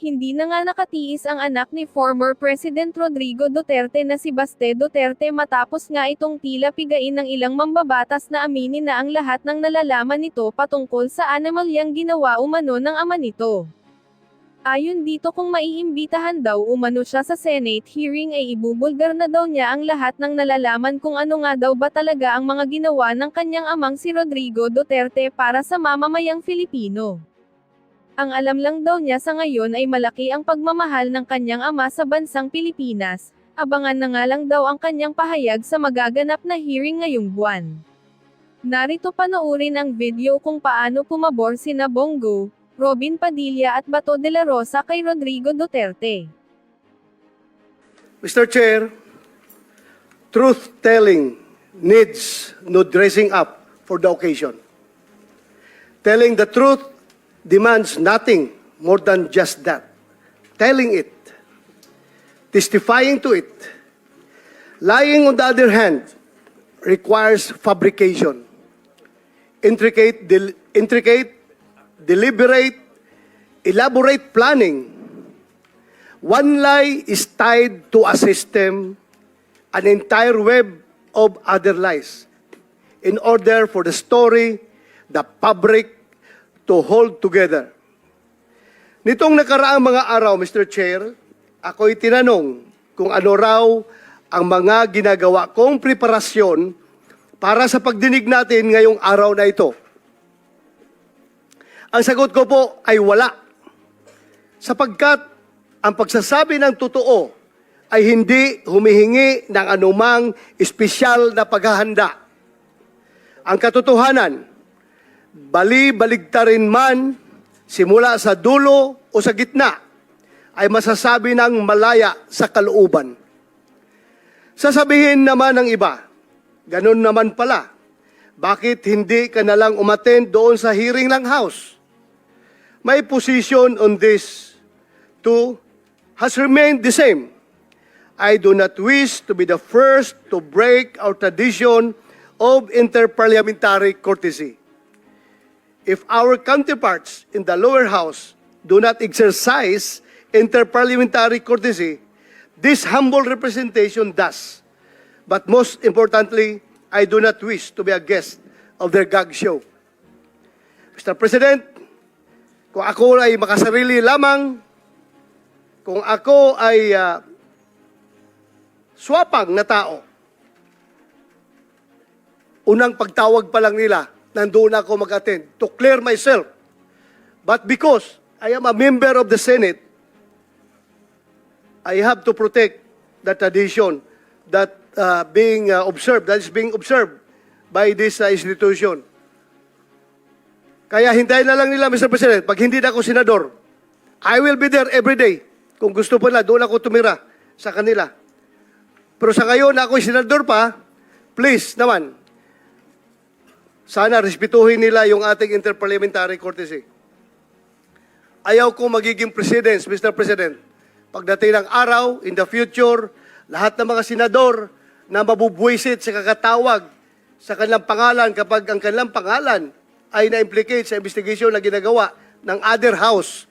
hindi na nga nakatiis ang anak ni former President Rodrigo Duterte na si Baste Duterte matapos nga itong tila pigain ng ilang mambabatas na aminin na ang lahat ng nalalaman nito patungkol sa anomalyang ginawa umano ng ama nito. Ayon dito kung maiimbitahan daw umano siya sa Senate hearing ay ibubulgar na daw niya ang lahat ng nalalaman kung ano nga daw ba talaga ang mga ginawa ng kanyang amang si Rodrigo Duterte para sa mamamayang Filipino. Ang alam lang daw niya sa ngayon ay malaki ang pagmamahal ng kanyang ama sa bansang Pilipinas, abangan na nga lang daw ang kanyang pahayag sa magaganap na hearing ngayong buwan. Narito panoorin ang video kung paano pumabor sina Bongo, Robin Padilla at Bato de la Rosa kay Rodrigo Duterte. Mr. Chair, truth-telling needs no dressing up for the occasion. Telling the truth demands nothing more than just that. Telling it, testifying to it. Lying, on the other hand, requires fabrication. Intricate, deliberate, elaborate planning. One lie is tied to a system, an entire web of other lies, in order for the story, the fabric, to hold together. Nitong nakaraang mga araw, Mr. Chair, ako'y tinanong kung ano raw ang mga ginagawa kong preparasyon para sa pagdinig natin ngayong araw na ito. Ang sagot ko po ay wala. Sapagkat ang pagsasabi ng totoo ay hindi humihingi ng anumang espesyal na paghahanda. Ang katotohanan, bali-baligtarin man, simula sa dulo o sa gitna, ay masasabi ng malaya sa kalooban. Sasabihin naman ng iba, ganun naman pala, bakit hindi ka nalang umattend doon sa hearing ng House? My position on this too has remained the same. I do not wish to be the first to break our tradition of interparliamentary courtesy. If our counterparts in the lower house do not exercise interparliamentary courtesy, this humble representation does. But most importantly, I do not wish to be a guest of their gag show. Mr. President, kung ako ay makasarili lamang, kung ako ay swapang na tao, unang pagtawag pa lang nila, nandoon ako mag-attend to clear myself. But because I am a member of the Senate, I have to protect the tradition that is being observed by this institution. Kaya hintayin na lang nila, Mr. President, pag hindi na ako senador, I will be there every day. Kung gusto po na, doon ako tumira sa kanila. Pero sa ngayon na ako'y senador pa, please naman, sana respetuhin nila yung ating interparliamentary courtesy. Ayaw ko magiging presidents, Mr. President. Pagdating ng araw, in the future, lahat ng mga senador na mabubwisit sa kakatawag sa kanilang pangalan kapag ang kanilang pangalan ay na-implicate sa investigation na ginagawa ng other house,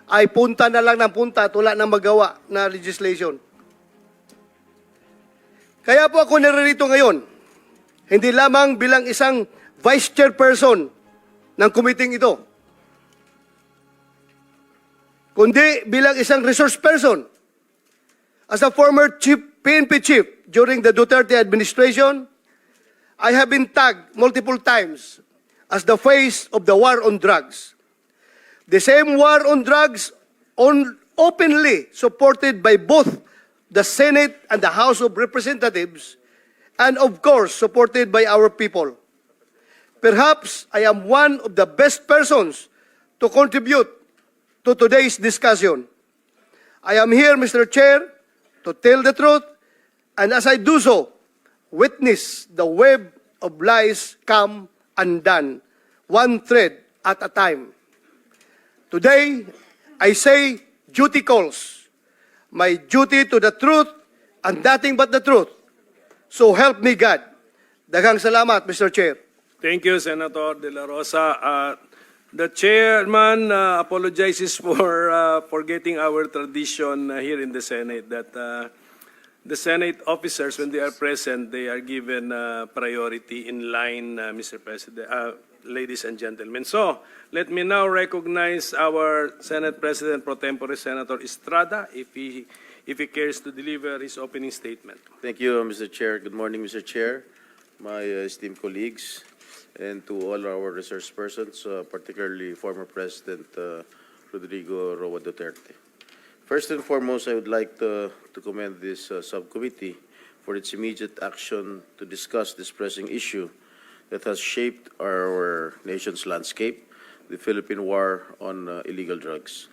ay punta na lang ng punta at wala nang magawa na legislation. Kaya po ako naririto ngayon, hindi lamang bilang isang vice chairperson ng committee ito, kundi bilang isang resource person. As a former PNP chief during the Duterte administration, I have been tagged multiple times as the face of the war on drugs. The same war on drugs openly supported by both the Senate and the House of Representatives, and of course supported by our people. Perhaps I am one of the best persons to contribute to today's discussion. I am here, Mr. Chair, to tell the truth, and as I do so, witness the web of lies come undone, one thread at a time. Today, I say duty calls. My duty to the truth and nothing but the truth. So help me God. Daghang salamat, Mr. Chair. Thank you, Senator De La Rosa. The chairman apologizes for forgetting our tradition here in the Senate that the Senate officers, when they are present, they are given priority in line, Mr. President, ladies and gentlemen. So let me now recognize our Senate President Pro Tempore Senator Estrada, if he cares to deliver his opening statement. Thank you, Mr. Chair. Good morning, Mr. Chair, my esteemed colleagues, and to all our resource persons, particularly former President Rodrigo Roa Duterte. First and foremost, I would like to commend this subcommittee for its immediate action to discuss this pressing issue that has shaped our nation's landscape, the Philippine War on Illegal Drugs.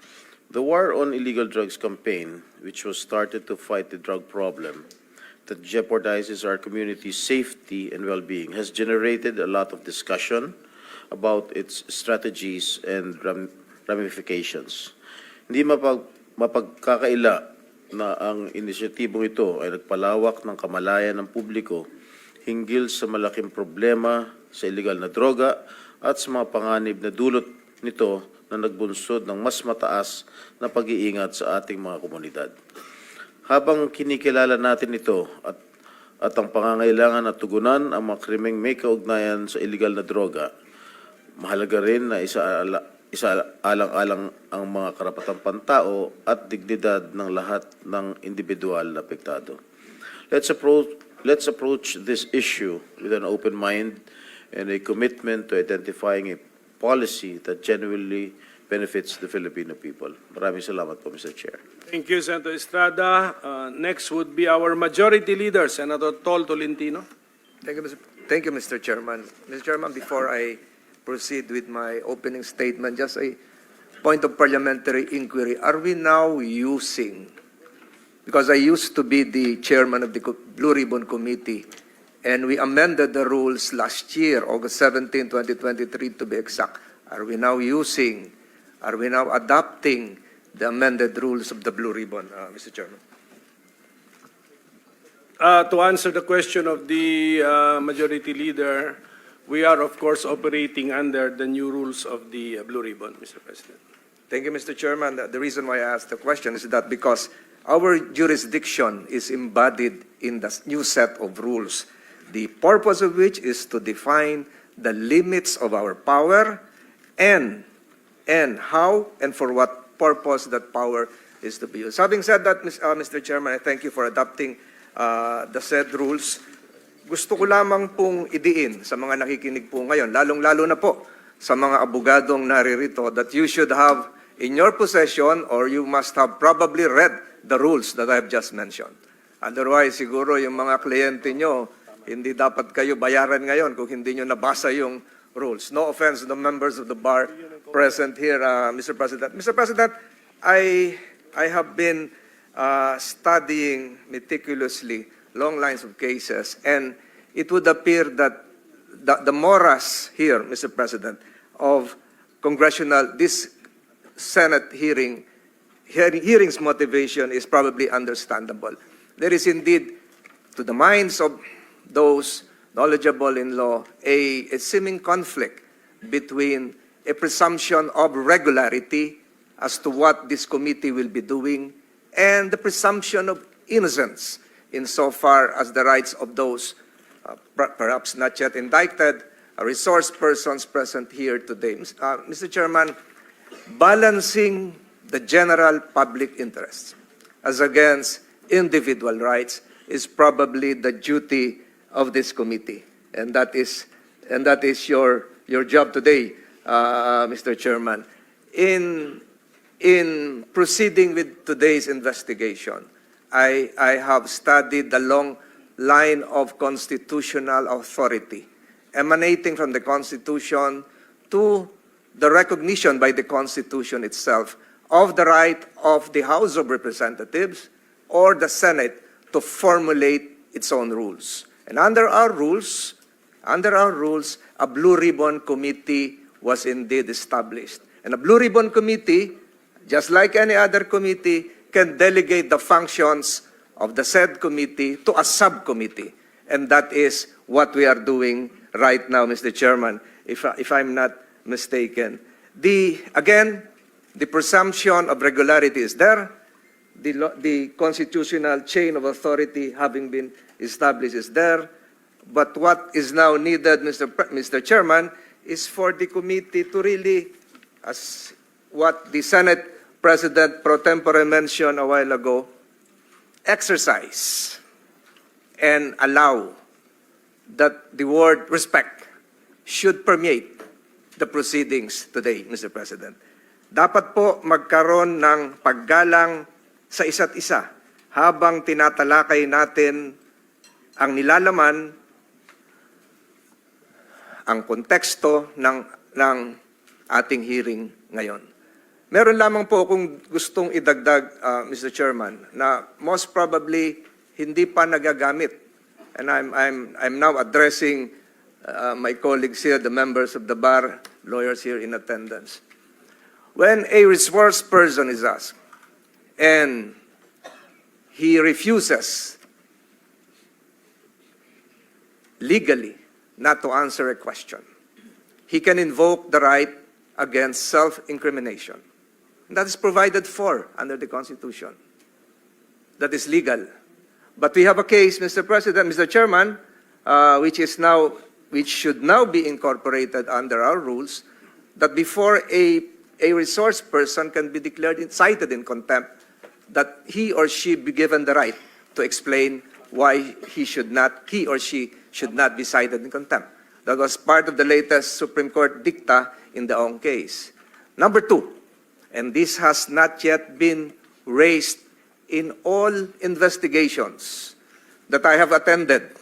The War on Illegal Drugs campaign, which was started to fight the drug problem that jeopardizes our community's safety and well-being, has generated a lot of discussion about its strategies and ramifications. Hindi mapagkakaila na ang inisyatibong ito ay nagpalawak ng kamalayan ng publiko hinggil sa malaking problema sa illegal na droga at sa mga panganib na dulot nito na nagbunsod ng mas mataas na pag-iingat sa ating mga komunidad. Habang kinikilala natin ito at ang pangangailangan na tugunan ang mga krimeng may kaugnayan sa illegal na droga, mahalaga rin na isaalang-alang ang mga karapatang pantao at dignidad ng lahat ng individual na apektado. Let's approach this issue with an open mind and a commitment to identifying a policy that genuinely benefits the Filipino people. Maraming salamat po, Mr. Chair. Thank you, Senator Estrada. Next would be our Majority Leader, Senator Tol Tolentino. Thank you, Mr. Chairman. Mr. Chairman, before I proceed with my opening statement, just a point of parliamentary inquiry. Are we now using, because I used to be the chairman of the Blue Ribbon Committee, and we amended the rules last year, August 17, 2023 to be exact. Are we now adopting the amended rules of the Blue Ribbon, Mr. Chairman? To answer the question of the Majority Leader, we are, of course, operating under the new rules of the Blue Ribbon, Mr. President. Thank you, Mr. Chairman. The reason why I asked the question is that because our jurisdiction is embodied in the new set of rules, the purpose of which is to define the limits of our power and how and for what purpose that power is to be used. Having said that, Mr. Chairman, I thank you for adopting the said rules. Gusto ko lamang pong idiin sa mga nakikinig po ngayon, lalong-lalo na po sa mga abogadong naririto, that you should have in your possession, or you must have probably read the rules that I have just mentioned. Otherwise, siguro yung mga kliyente nyo, hindi dapat kayo bayaran ngayon kung hindi nyo nabasa yung rules. No offense to the members of the bar present here, Mr. President. Mr. President, I have been studying meticulously long lines of cases, and it would appear that the morass here, Mr. President, of this Senate hearing's motivation is probably understandable. There is indeed, to the minds of those knowledgeable in law, a seeming conflict between a presumption of regularity as to what this committee will be doing and the presumption of innocence insofar as the rights of those perhaps not yet indicted resource persons present here today. Mr. Chairman, balancing the general public interests as against individual rights is probably the duty of this committee, and that is your job today, Mr. Chairman. In proceeding with today's investigation, I have studied the long line of constitutional authority emanating from the Constitution to the recognition by the Constitution itself of the right of the House of Representatives or the Senate to formulate its own rules. And under our rules, a Blue Ribbon Committee was indeed established. And a Blue Ribbon Committee, just like any other committee, can delegate the functions of the said committee to a subcommittee. And that is what we are doing right now, Mr. Chairman, if I'm not mistaken. Again, the presumption of regularity is there. The constitutional chain of authority having been established is there. But what is now needed, Mr. Chairman, is for the committee to really, as what the Senate President pro tempore mentioned a while ago, exercise and allow that the word respect should permeate the proceedings today, Mr. President. Dapat po magkaroon ng paggalang sa isa't isa habang tinatalakay natin ang nilalaman, ang konteksto ng ating hearing ngayon. Meron lamang po akong gustong idagdag, Mr. Chairman, na most probably hindi pa nagagamit. And I'm now addressing my colleagues here, the members of the bar, lawyers here in attendance. When a resource person is asked and he refuses legally not to answer a question, he can invoke the right against self-incrimination. That is provided for under the Constitution. That is legal. But we have a case, Mr. President, Mr. Chairman, which should now be incorporated under our rules, that before a resource person can be declared cited in contempt, that he or she be given the right to explain why he or she should not be cited in contempt. That was part of the latest Supreme Court dicta in the Ong case. Number two, and this has not yet been raised in all investigations that I have attended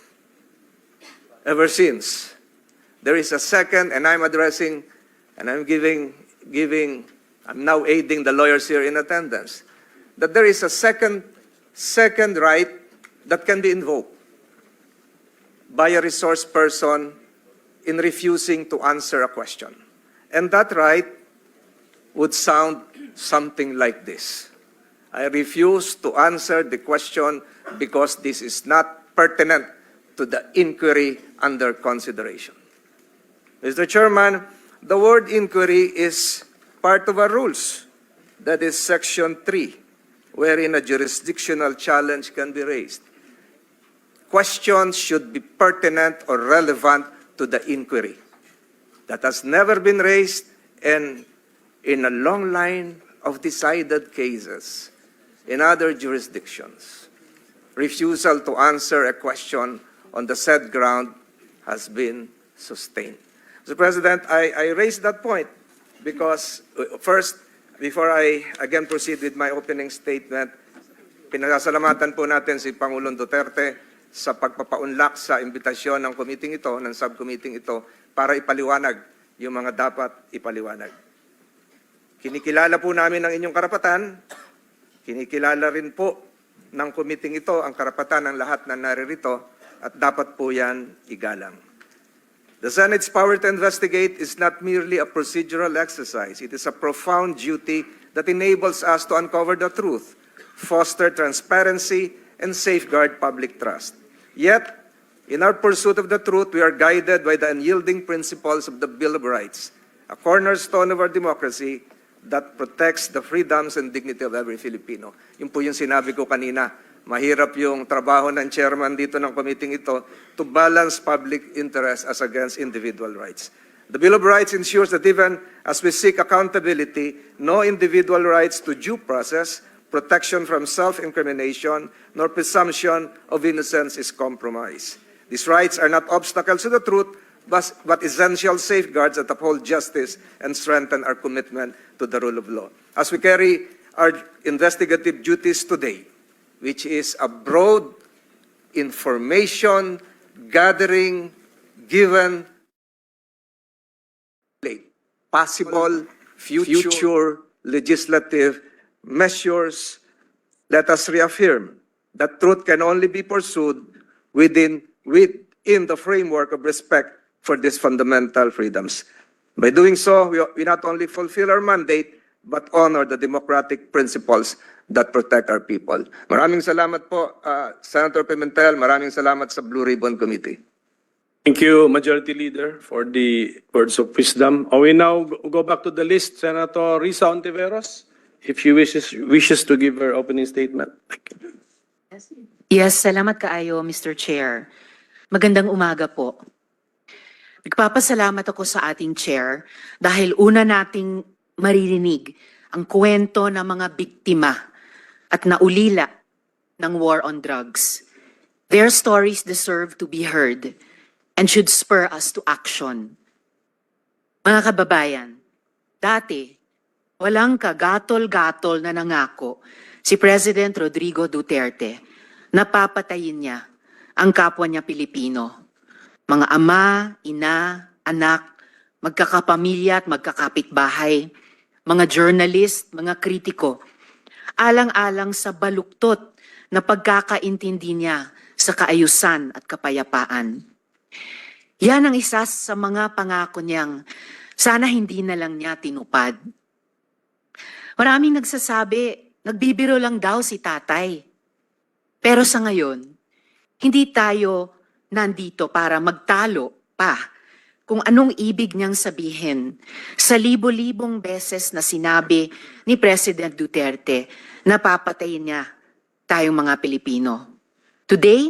ever since. There is a second, and I'm addressing, and I'm I'm now aiding the lawyers here in attendance, that there is a second right that can be invoked by a resource person in refusing to answer a question. And that right would sound something like this. I refuse to answer the question because this is not pertinent to the inquiry under consideration. Mr. Chairman, the word inquiry is part of our rules. That is Section 3, wherein a jurisdictional challenge can be raised. Questions should be pertinent or relevant to the inquiry. That has never been raised, and in a long line of decided cases in other jurisdictions, refusal to answer a question on the said ground has been sustained. Mr. President, I raised that point because, first, before I again proceed with my opening statement, pinasasalamatan po natin si Pangulong Duterte sa pagpapaunlak sa imbitasyon ng committee ito, ng subcommittee ito, para ipaliwanag yung mga dapat ipaliwanag. Kinikilala po namin ang inyong karapatan, kinikilala rin po ng committee ito ang karapatan ng lahat na naririto, at dapat po yan igalang. The Senate's power to investigate is not merely a procedural exercise. It is a profound duty that enables us to uncover the truth, foster transparency, and safeguard public trust. Yet, in our pursuit of the truth, we are guided by the unyielding principles of the Bill of Rights, a cornerstone of our democracy that protects the freedoms and dignity of every Filipino. Yun po yung sinabi ko kanina. Mahirap yung trabaho ng chairman dito ng committee ito to balance public interest as against individual rights. The Bill of Rights ensures that even as we seek accountability, no individual rights to due process, protection from self-incrimination, nor presumption of innocence is compromised. These rights are not obstacles to the truth, but essential safeguards that uphold justice and strengthen our commitment to the rule of law. As we carry our investigative duties today, which is a broad information gathering given possible future legislative measures, let us reaffirm that truth can only be pursued within the framework of respect for these fundamental freedoms. By doing so, we not only fulfill our mandate, but honor the democratic principles that protect our people. Maraming salamat po, Senator Pimentel. Maraming salamat sa Blue Ribbon Committee. Thank you, Majority Leader, for the words of wisdom. We now go back to the list. Senator Risa Ontiveros, if she wishes to give her opening statement. Yes, salamat kaayo, Mr. Chair. Magandang umaga po. Nagpapasalamat ako sa ating chair dahil una nating maririnig ang kwento ng mga biktima at naulila ng war on drugs. Their stories deserve to be heard and should spur us to action. Mga kababayan, dati, walang kagatol-gatol na nangako si President Rodrigo Duterte na papatayin niya ang kapwa niya Pilipino. Mga ama, ina, anak, magkakapamilya at magkakapitbahay, mga journalist, mga kritiko, alang-alang sa baluktot na pagkakaintindi niya sa kaayusan at kapayapaan. Yan ang isa sa mga pangako niyang sana hindi na lang niya tinupad. Maraming nagsasabi, nagbibiro lang daw si tatay. Pero sa ngayon, hindi tayo nandito para magtalo pa kung anong ibig niyang sabihin sa libo-libong beses na sinabi ni President Duterte na papatayin niya tayong mga Pilipino. Today,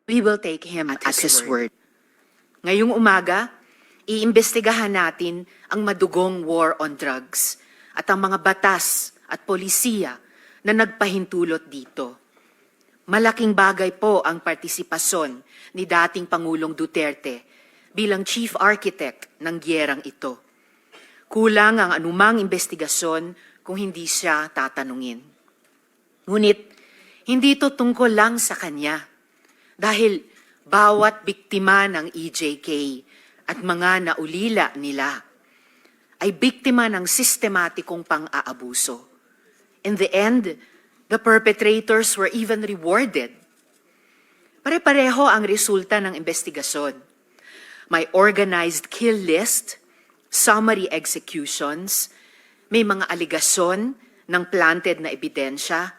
we will take him at his word. Ngayong umaga, iimbestigahan natin ang madugong war on drugs at ang mga batas at polisiya na nagpahintulot dito. Malaking bagay po ang partisipasyon ni dating Pangulong Duterte bilang chief architect ng giyerang ito. Kulang ang anumang investigasyon kung hindi siya tatanungin. Ngunit, hindi ito tungkol lang sa kanya dahil bawat biktima ng EJK at mga naulila nila ay biktima ng sistematikong pang-aabuso. In the end, the perpetrators were even rewarded. Pare-pareho ang resulta ng investigasyon. May organized kill list, summary executions, may mga aligasyon ng planted na ebidensya,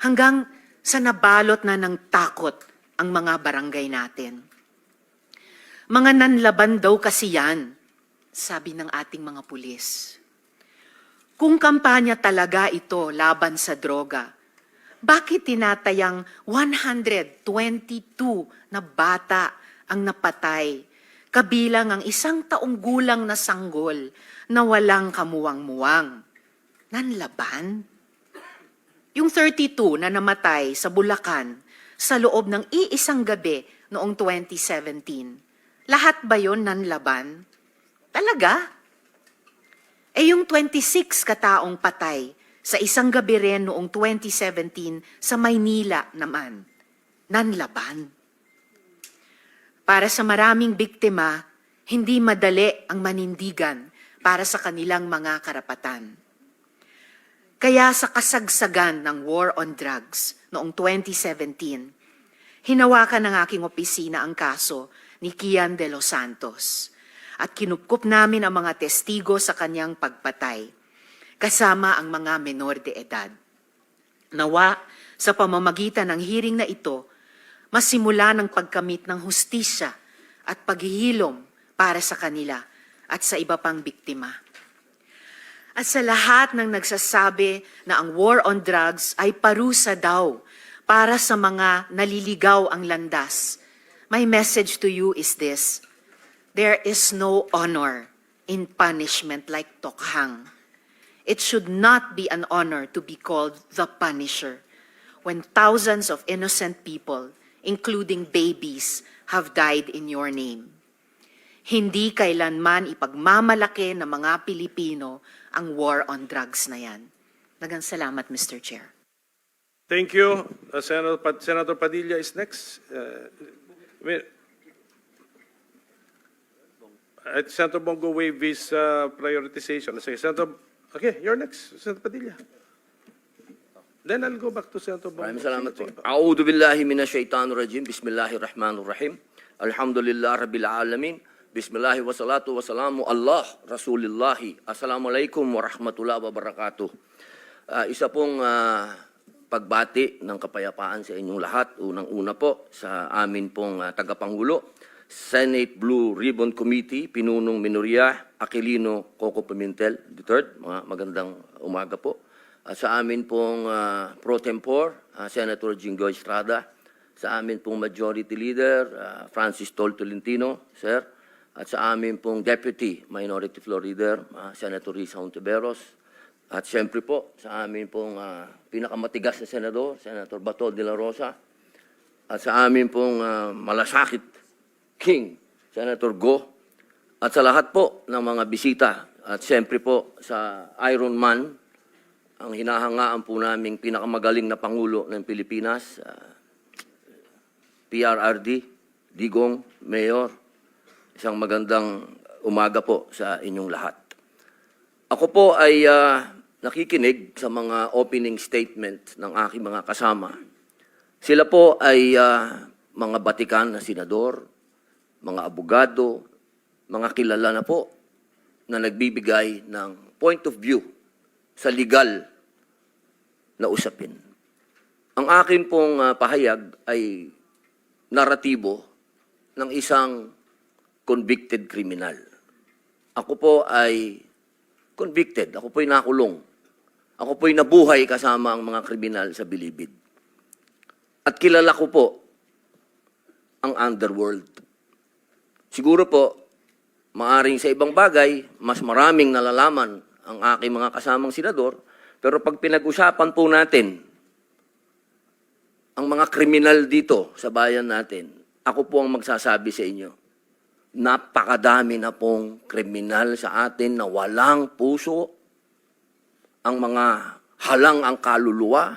hanggang sa nabalot na ng takot ang mga barangay natin. Mga nanlaban daw kasi yan, sabi ng ating mga pulis. Kung kampanya talaga ito laban sa droga, bakit tinatayang 122 na bata ang napatay, kabilang ang 1 taong gulang na sanggol na walang kamuwang-muwang? Nanlaban? Yung 32 na namatay sa Bulacan sa loob ng iisang gabi noong 2017, lahat ba yon nanlaban? Talaga? Eh yung 26 kataong patay sa isang gabi rin noong 2017 sa Maynila naman, nanlaban. Para sa maraming biktima, hindi madali ang manindigan para sa kanilang mga karapatan. Kaya sa kasagsagan ng war on drugs noong 2017, hinawakan ng aking opisina ang kaso ni Kian de los Santos at kinupkup namin ang mga testigo sa kanyang pagpatay, kasama ang mga menor de edad. Nawa, sa pamamagitan ng hearing na ito, masimula ng pagkamit ng hustisya at paghihilom para sa kanila at sa iba pang biktima. At sa lahat ng nagsasabi na ang war on drugs ay parusa daw para sa mga naliligaw ang landas, my message to you is this: there is no honor in punishment like tokhang. It should not be an honor to be called the Punisher when thousands of innocent people, including babies, have died in your name. Hindi kailanman ipagmamalaki ng mga Pilipino ang war on drugs na yan. Daghang salamat, Mr. Chair. Thank you. Senator Padilla is next. Senator Bongo waive his prioritization. Sige, okay, you're next, Senator Padilla. Then I'll go back to Senator Bongo. Maraming salamat po. A'udhu billahi minasyaitanir rajim. Bismillahirrahmanirrahim. Alhamdulillah rabbil alamin. Bismillahi wassalatu wassalamu Allah Rasulillahi. Assalamualaikum warahmatullahi wabarakatuh. Isa pong pagbati ng kapayapaan sa inyong lahat. Unang-una po sa amin pong tagapangulo, Senate Blue Ribbon Committee, Pinunong Minoria, Aquilino Coco Pimentel III, mga magandang umaga po. At sa amin pong pro tempore, Senator Jinggoy Estrada, sa amin pong Majority Leader, Francis Tol Tolentino, sir, at sa amin pong Deputy Minority Floor Leader, Senator Risa Hontiveros, at siyempre po sa amin pong pinakamatigas na senador, Senator Bato de la Rosa, at sa amin pong malasakit King, Senator Go, at sa lahat po ng mga bisita, at siyempre po sa Iron Man, ang hinahangaan po naming pinakamagaling na Pangulo ng Pilipinas, PRRD, Digong, Mayor, isang magandang umaga po sa inyong lahat. Ako po ay nakikinig sa mga opening statement ng aking mga kasama. Sila po ay mga batikan na senador, mga abogado, mga kilala na po na nagbibigay ng point of view sa legal na usapin. Ang akin pong pahayag ay naratibo ng isang convicted criminal. Ako po ay convicted. Ako po ay nakulong. Ako po ay nabuhay kasama ang mga kriminal sa Bilibid. At kilala ko po ang underworld. Siguro po, maaring sa ibang bagay, mas maraming nalalaman ang aking mga kasamang senador, pero pag pinag-usapan po natin ang mga kriminal dito sa bayan natin, ako po ang magsasabi sa inyo, napakadami na pong kriminal sa atin na walang puso, ang mga halang ang kaluluwa.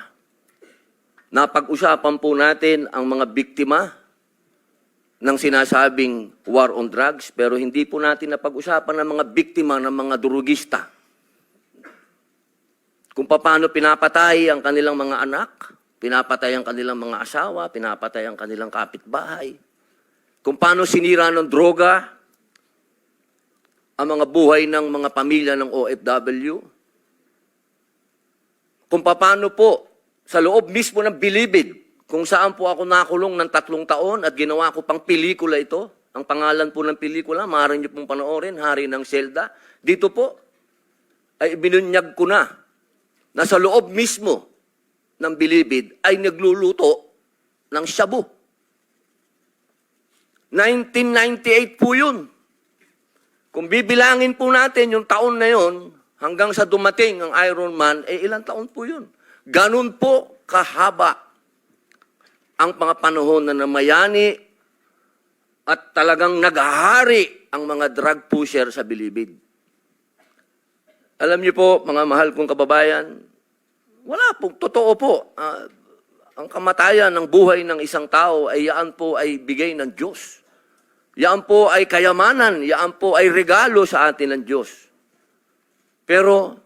Napag-usapan po natin ang mga biktima ng sinasabing war on drugs, pero hindi po natin napag-usapan ang mga biktima ng mga durugista. Kung paano pinapatay ang kanilang mga anak, pinapatay ang kanilang mga asawa, pinapatay ang kanilang kapitbahay. Kung paano sinira ng droga ang mga buhay ng mga pamilya ng OFW. Kung paano po sa loob mismo ng Bilibid, kung saan po ako nakulong ng 3 taon at ginawa ko pang pelikula ito. Ang pangalan po ng pelikula, maaari niyo pong panoorin, Hari ng Selda. Dito po ay ibinunyag ko na sa loob mismo ng Bilibid ay nagluluto ng shabu. 1998 po yun. Kung bibilangin po natin yung taon na yun, hanggang sa dumating ang Iron Man, ilang taon po yun. Ganun po kahaba ang mga panahon na namayani at talagang naghahari ang mga drug pusher sa Bilibid. Alam niyo po, mga mahal kong kababayan, wala po, totoo po. Ang kamatayan ng buhay ng isang tao ay yaan po ay bigay ng Diyos. Yaan po ay kayamanan, yaan po ay regalo sa atin ng Diyos. Pero,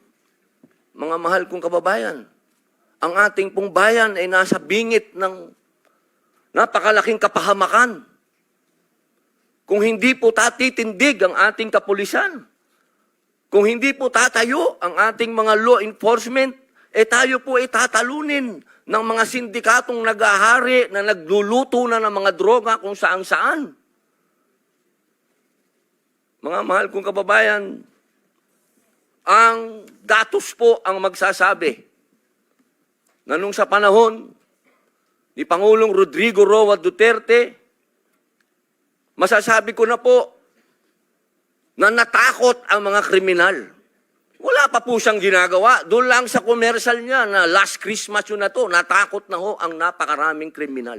mga mahal kong kababayan, ang ating pong bayan ay nasa bingit ng napakalaking kapahamakan. Kung hindi po tatitindig ang ating kapulisan, kung hindi po tatayo ang ating mga law enforcement, tayo po ay tatalunin ng mga sindikatong nag-ahari na nagluluto na ng mga droga kung saan-saan. Mga mahal kong kababayan, ang datos po ang magsasabi na nung sa panahon ni Pangulong Rodrigo Roa Duterte, masasabi ko na po na natakot ang mga kriminal. Wala pa po siyang ginagawa. Doon lang sa commercial niya na last Christmas yun na to, natakot na ho ang napakaraming kriminal.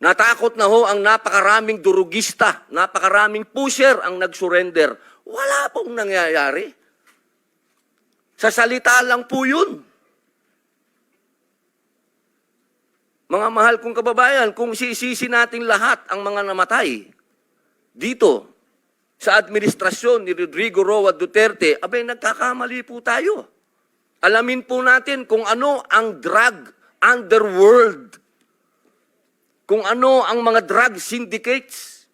Natakot na ho ang napakaraming durugista, napakaraming pusher ang nag-surrender. Wala pong nangyayari. Sa salita lang po yun. Mga mahal kong kababayan, kung sisisi natin lahat ang mga namatay dito sa administrasyon ni Rodrigo Roa Duterte, abay nagkakamali po tayo. Alamin po natin kung ano ang drug underworld, kung ano ang mga drug syndicates.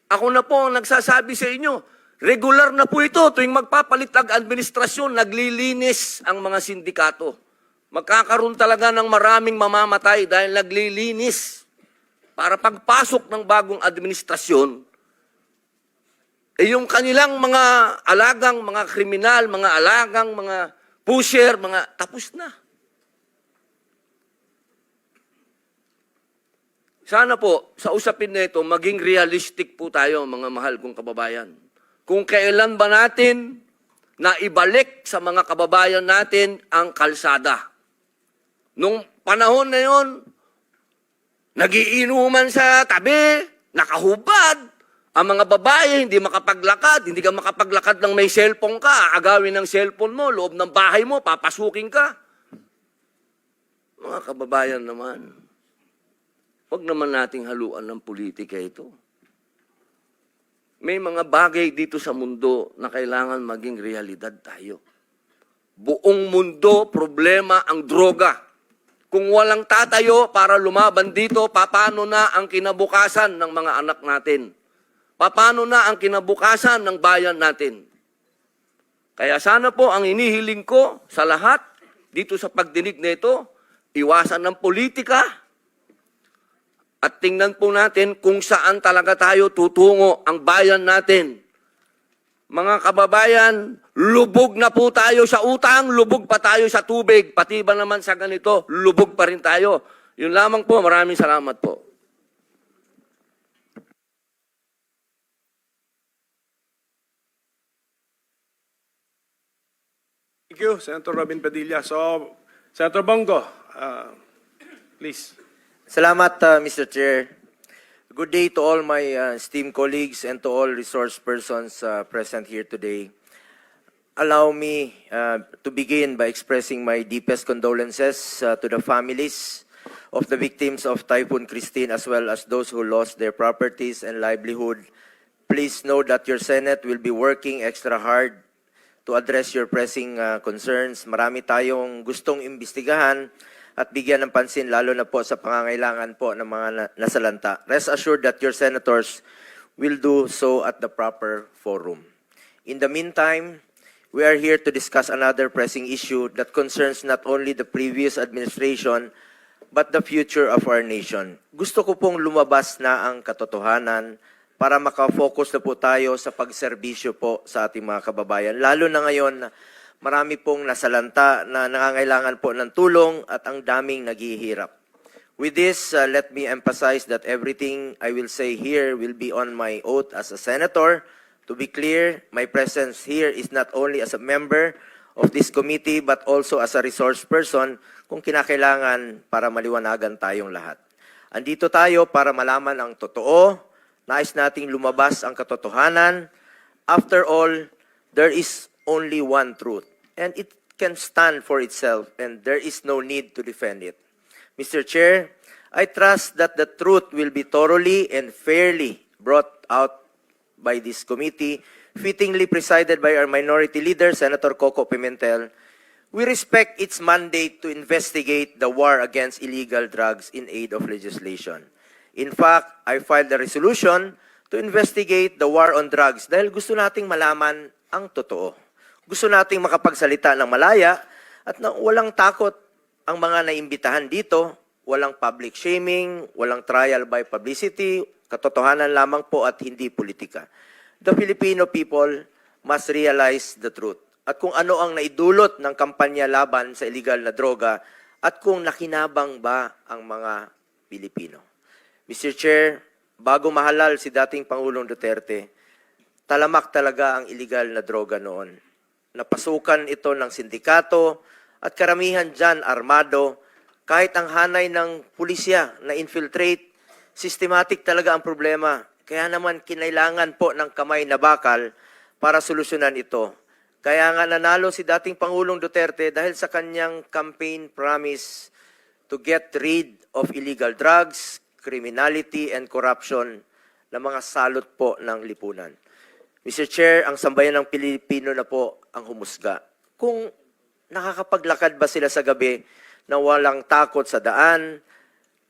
Ako na po ang nagsasabi sa inyo, regular na po ito tuwing magpapalit ang administrasyon, naglilinis ang mga sindikato. Magkakaroon talaga ng maraming mamamatay dahil naglilinis para pagpasok ng bagong administrasyon, yung kanilang mga alagang, mga kriminal, mga alagang, mga pusher, mga tapos na. Sana po, sa usapin na ito, maging realistic po tayo, mga mahal kong kababayan. Kung kailan ba natin na ibalik sa mga kababayan natin ang kalsada. Nung panahon na yon, nagiinuman sa tabi, nakahubad. Ang mga babae, hindi makapaglakad. Hindi ka makapaglakad ng may cellphone ka. Agawin ng cellphone mo, loob ng bahay mo, papasukin ka. Mga kababayan naman, huwag naman nating haluan ng politika ito. May mga bagay dito sa mundo na kailangan maging realidad tayo. Buong mundo, problema ang droga. Kung walang tatayo para lumaban dito, paano na ang kinabukasan ng mga anak natin? Paano na ang kinabukasan ng bayan natin? Kaya sana po ang inihiling ko sa lahat dito sa pagdinig na ito, iwasan ng politika at tingnan po natin kung saan talaga tayo tutungo ang bayan natin. Mga kababayan, lubog na po tayo sa utang, lubog pa tayo sa tubig, pati ba naman sa ganito, lubog pa rin tayo. Yun lamang po, maraming salamat po. Thank you, Senator Robin Padilla. So, Senator Bongo, please. Salamat, Mr. Chair. Good day to all my esteemed colleagues and to all resource persons present here today. Allow me to begin by expressing my deepest condolences to the families of the victims of Typhoon Christine as well as those who lost their properties and livelihood. Please know that your Senate will be working extra hard to address your pressing concerns. Marami tayong gustong imbestigahan at bigyan ng pansin lalo na po sa pangangailangan po ng mga nasalanta. Rest assured that your senators will do so at the proper forum. In the meantime, we are here to discuss another pressing issue that concerns not only the previous administration but the future of our nation. Gusto ko pong lumabas na ang katotohanan para makafocus na po tayo sa pagserbisyo po sa ating mga kababayan. Lalo na ngayon, marami pong nasalanta na nangangailangan po ng tulong at ang daming naghihirap. With this, let me emphasize that everything I will say here will be on my oath as a senator. To be clear, my presence here is not only as a member of this committee but also as a resource person kung kinakailangan para maliwanagan tayong lahat. Andito tayo para malaman ang totoo, nais nating lumabas ang katotohanan. After all, there is only one truth, and it can stand for itself, and there is no need to defend it. Mr. Chair, I trust that the truth will be thoroughly and fairly brought out by this committee, fittingly presided by our minority leader, Senator Coco Pimentel. We respect its mandate to investigate the war against illegal drugs in aid of legislation. In fact, I filed a resolution to investigate the war on drugs dahil gusto nating malaman ang totoo. Gusto nating makapagsalita ng malaya at na walang takot ang mga naimbitahan dito, walang public shaming, walang trial by publicity, katotohanan lamang po at hindi politika. The Filipino people must realize the truth at kung ano ang naidulot ng kampanya laban sa illegal na droga at kung nakinabang ba ang mga Pilipino. Mr. Chair, bago mahalal si dating Pangulong Duterte, talamak talaga ang illegal na droga noon. Napasukan ito ng sindikato at karamihan dyan armado, kahit ang hanay ng pulisya na infiltrate, systematic talaga ang problema. Kaya naman kinailangan po ng kamay na bakal para solusyonan ito. Kaya nga nanalo si dating Pangulong Duterte dahil sa kanyang campaign promise to get rid of illegal drugs, criminality, and corruption na mga salot po ng lipunan. Mr. Chair, ang sambayan ng Pilipino na po ang humusga. Kung nakakapaglakad ba sila sa gabi na walang takot sa daan,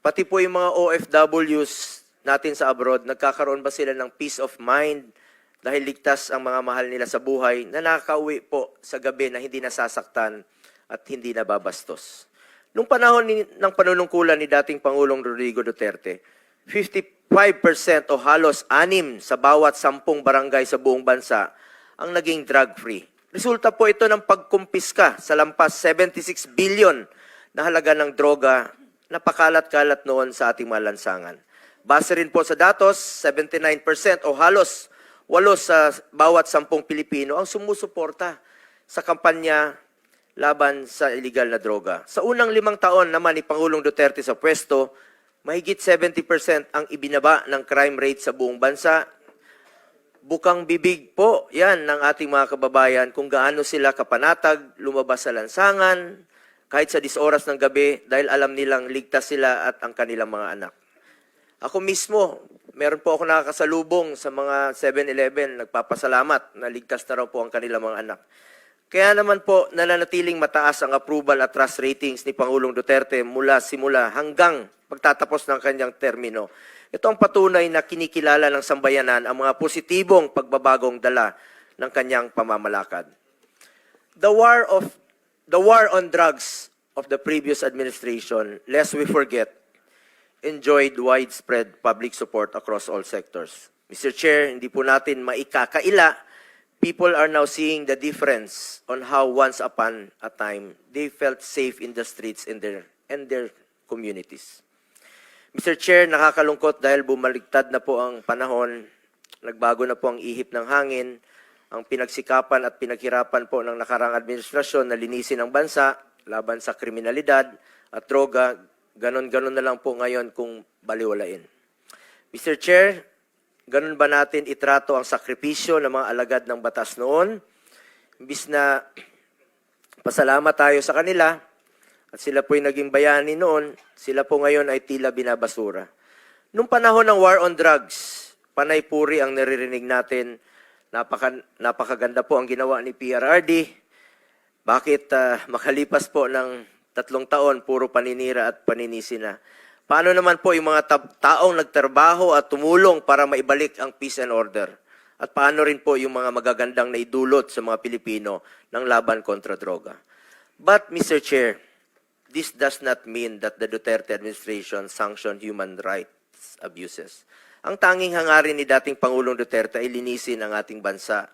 pati po yung mga OFWs natin sa abroad, nagkakaroon ba sila ng peace of mind dahil ligtas ang mga mahal nila sa buhay na nakakauwi po sa gabi na hindi nasasaktan at hindi nababastos. Nung panahon ng panunungkulan ni dating Pangulong Rodrigo Duterte, 55% o halos 6 sa bawat 10 barangay sa buong bansa ang naging drug-free. Resulta po ito ng pagkumpiska sa lampas 76 billion na halaga ng droga na pakalat-kalat noon sa ating mga lansangan. Base rin po sa datos, 79% o halos 8 sa bawat 10 Pilipino ang sumusuporta sa kampanya laban sa illegal na droga. Sa unang 5 taon naman ni Pangulong Duterte sa pwesto, mahigit 70% ang ibinaba ng crime rate sa buong bansa. Bukang bibig po yan ng ating mga kababayan kung gaano sila kapanatag, lumabas sa lansangan, kahit sa 10 oras ng gabi dahil alam nilang ligtas sila at ang kanilang mga anak. Ako mismo, meron po ako nakakasalubong sa mga 7-Eleven, nagpapasalamat na ligtas na raw po ang kanilang mga anak. Kaya naman po nananatiling mataas ang approval at trust ratings ni Pangulong Duterte mula simula hanggang pagtatapos ng kanyang termino. Ito ang patunay na kinikilala ng sambayanan ang mga positibong pagbabagong dala ng kanyang pamamalakad. The war on drugs of the previous administration, lest we forget, enjoyed widespread public support across all sectors. Mr. Chair, hindi po natin maikakaila. People are now seeing the difference on how once upon a time they felt safe in the streets and their communities. Mr. Chair, nakakalungkot dahil bumaliktad na po ang panahon, nagbago na po ang ihip ng hangin, ang pinagsikapan at pinaghirapan po ng nakarang administrasyon na linisin ang bansa laban sa kriminalidad at droga, ganon-ganon na lang po ngayon kung baliwalain. Mr. Chair, ganon ba natin itrato ang sakripisyo ng mga alagad ng batas noon? Imbis na pasalamat tayo sa kanila, at sila po'y naging bayani noon, sila po ngayon ay tila binabasura. Nung panahon ng war on drugs, panay puri ang naririnig natin, napakaganda po ang ginawa ni PRRD. Bakit makalipas po ng 3 taon, puro paninira at paninisi na? Paano naman po yung mga taong nagtrabaho at tumulong para maibalik ang peace and order? At paano rin po yung mga magagandang naidulot sa mga Pilipino ng laban kontra droga? But, Mr. Chair, this does not mean that the Duterte administration sanctioned human rights abuses. Ang tanging hangarin ni dating Pangulong Duterte ay linisin ang ating bansa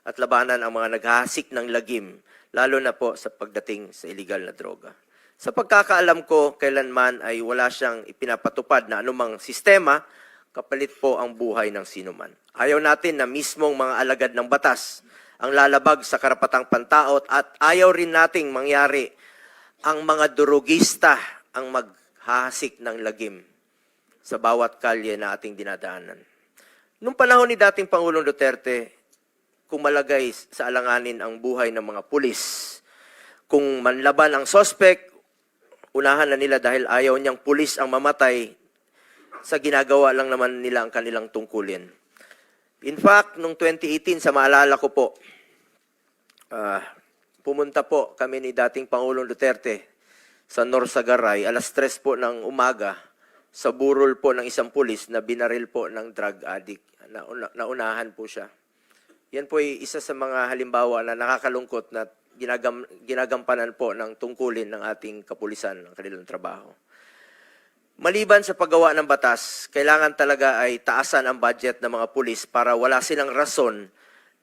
at labanan ang mga naghahasik ng lagim, lalo na po sa pagdating sa illegal na droga. Sa pagkakaalam ko, kailanman ay wala siyang ipinapatupad na anumang sistema, kapalit po ang buhay ng sinuman. Ayaw natin na mismong mga alagad ng batas ang lalabag sa karapatang pantaot at ayaw rin nating mangyari ang mga durugista ang maghahasik ng lagim sa bawat kalye na ating dinadaanan. Noong panahon ni dating Pangulong Duterte, kung malagay sa alanganin ang buhay ng mga pulis, kung manlaban ang sospek, unahan na nila dahil ayaw niyang pulis ang mamatay, sa ginagawa lang naman nila ang kanilang tungkulin. In fact, noong 2018, sa maalala ko po, pumunta po kami ni dating Pangulong Duterte sa Norsagaray, 3:00 po ng umaga, sa burol po ng isang pulis na binaril po ng drug addict. Naunahan po siya. Yan po ay isa sa mga halimbawa na nakakalungkot na ginagampanan po ng tungkulin ng ating kapulisan ng kanilang trabaho. Maliban sa paggawa ng batas, kailangan talaga ay taasan ang budget ng mga pulis para wala silang rason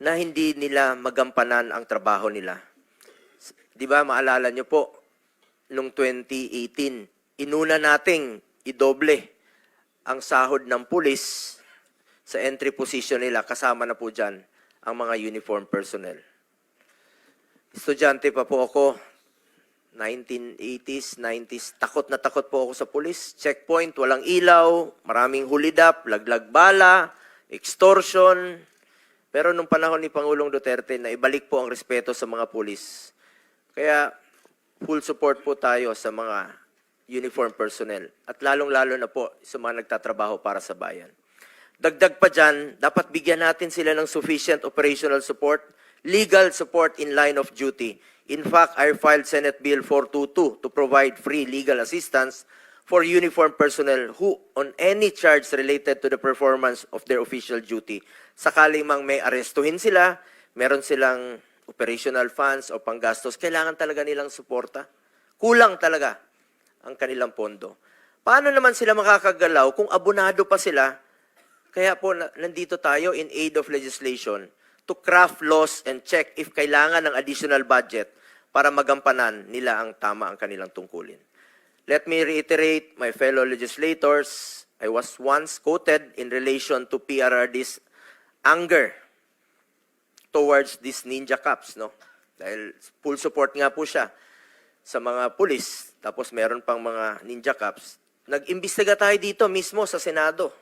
na hindi nila magampanan ang trabaho nila. Di ba, maalala nyo po, noong 2018, inuna nating idoble ang sahod ng pulis sa entry position nila, kasama na po dyan ang mga uniform personnel. Estudyante pa po ako, 1980s, 90s, takot na takot po ako sa pulis. Checkpoint, walang ilaw, maraming hulidap, laglag bala, extortion. Pero nung panahon ni Pangulong Duterte, na ibalik po ang respeto sa mga pulis. Kaya full support po tayo sa mga uniform personnel at lalong-lalo na po sa mga nagtatrabaho para sa bayan. Dagdag pa dyan, dapat bigyan natin sila ng sufficient operational support, legal support in line of duty. In fact, I filed Senate Bill 422 to provide free legal assistance for uniform personnel who on any charge related to the performance of their official duty. Sakaling mang may arestuhin sila, meron silang operational funds o panggastos, kailangan talaga nilang suporta. Kulang talaga ang kanilang pondo. Paano naman sila makakagalaw kung abonado pa sila? Kaya po nandito tayo in aid of legislation to craft laws and check if kailangan ng additional budget para magampanan nila ang tama ang kanilang tungkulin. Let me reiterate, my fellow legislators, I was once quoted in relation to PRRD's anger towards these ninja cops, no? Dahil full support nga po siya sa mga pulis, tapos meron pang mga ninja cops. Nag-imbestiga tayo dito mismo sa Senado.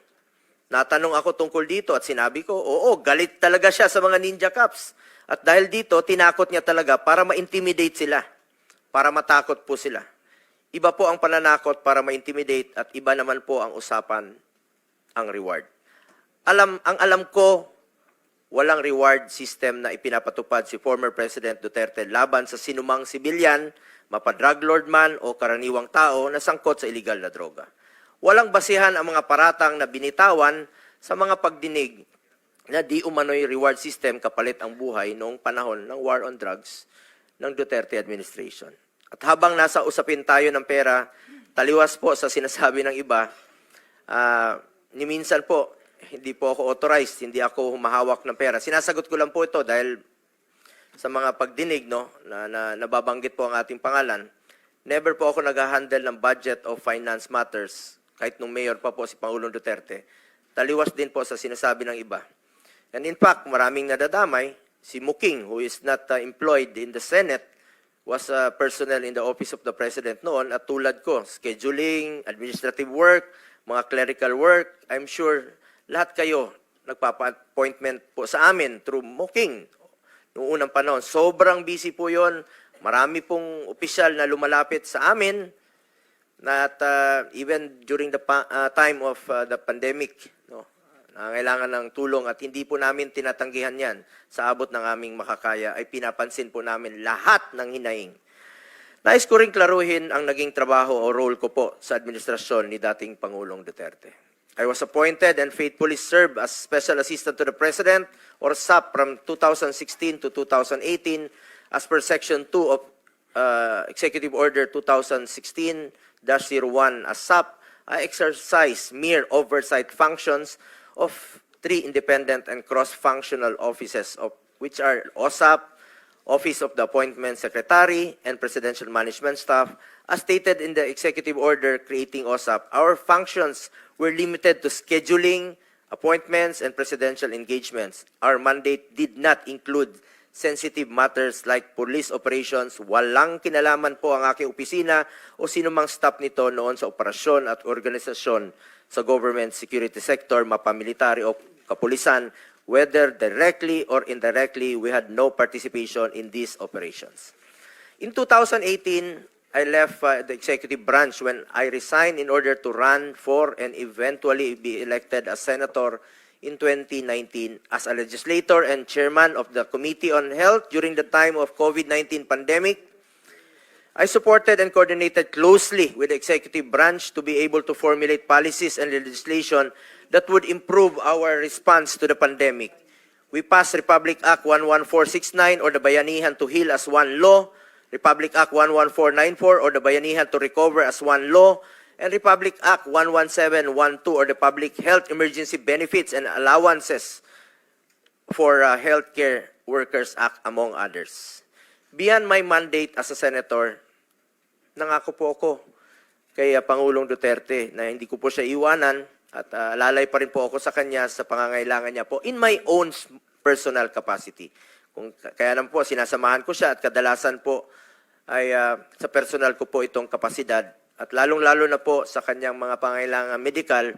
Natanong ako tungkol dito at sinabi ko, oo, galit talaga siya sa mga ninja cops. At dahil dito, tinakot niya talaga para ma-intimidate sila, para matakot po sila. Iba po ang pananakot para ma-intimidate at iba naman po ang usapan, ang reward. Ang alam ko, walang reward system na ipinapatupad si former President Duterte laban sa sinumang sibilyan, mapa-drug lord man o karaniwang tao na sangkot sa illegal na droga. Walang basihan ang mga paratang na binitawan sa mga pagdinig na di umano'y reward system kapalit ang buhay noong panahon ng war on drugs ng Duterte administration. At habang nasa usapin tayo ng pera, taliwas po sa sinasabi ng iba, ni minsan po, hindi po ako authorized, hindi ako humahawak ng pera. Sinasagot ko lang po ito dahil sa mga pagdinig na nababanggit po ang ating pangalan, never po ako nag-handle ng budget of finance matters, kahit nung mayor pa po si Pangulong Duterte. Taliwas din po sa sinasabi ng iba. And in fact, maraming nadadamay. Si Muking, who is not employed in the Senate, was personnel in the office of the President noon. At tulad ko, scheduling, administrative work, mga clerical work, I'm sure lahat kayo nagpapa-appointment po sa amin through Muking. Noong unang panahon, sobrang busy po yon. Marami pong opisyal na lumalapit sa amin at even during the time of the pandemic, no, nangailangan ng tulong at hindi po namin tinatanggihan yan sa abot ng aming makakaya ay pinapansin po namin lahat ng hinaing. Nais ko rin klaruhin ang naging trabaho o role ko po sa administrasyon ni dating Pangulong Duterte. I was appointed and faithfully served as Special Assistant to the President or SAP from 2016 to 2018 as per Section 2 of Executive Order 2016-01 as SAP. I exercise mere oversight functions of 3 independent and cross-functional offices of which are OSAP, Office of the Appointment Secretary, and Presidential Management Staff. As stated in the Executive Order creating OSAP, our functions were limited to scheduling, appointments, and presidential engagements. Our mandate did not include sensitive matters like police operations. Walang kinalaman po ang aking opisina o sinumang staff nito noon sa operasyon at organisasyon sa government security sector, mapamilitary o kapulisan. Whether directly or indirectly, we had no participation in these operations. In 2018, I left the executive branch when I resigned in order to run for and eventually be elected as senator in 2019 as a legislator and chairman of the Committee on Health during the time of COVID-19 pandemic. I supported and coordinated closely with the executive branch to be able to formulate policies and legislation that would improve our response to the pandemic. We passed Republic Act 11469 or the Bayanihan to Heal as one law, Republic Act 11494 or the Bayanihan to Recover as one law, and Republic Act 11712 or the Public Health Emergency Benefits and Allowances for Healthcare Workers Act, among others. Beyond my mandate as a senator, nangako po ako kay Pangulong Duterte na hindi ko po siya iwanan at lalay pa rin po ako sa kanya sa pangangailangan niya po in my own personal capacity. Kaya naman po, sinasamahan ko siya at kadalasan po ay sa personal ko po itong kapasidad. At lalong-lalo na po sa kanyang mga pangailangan medical,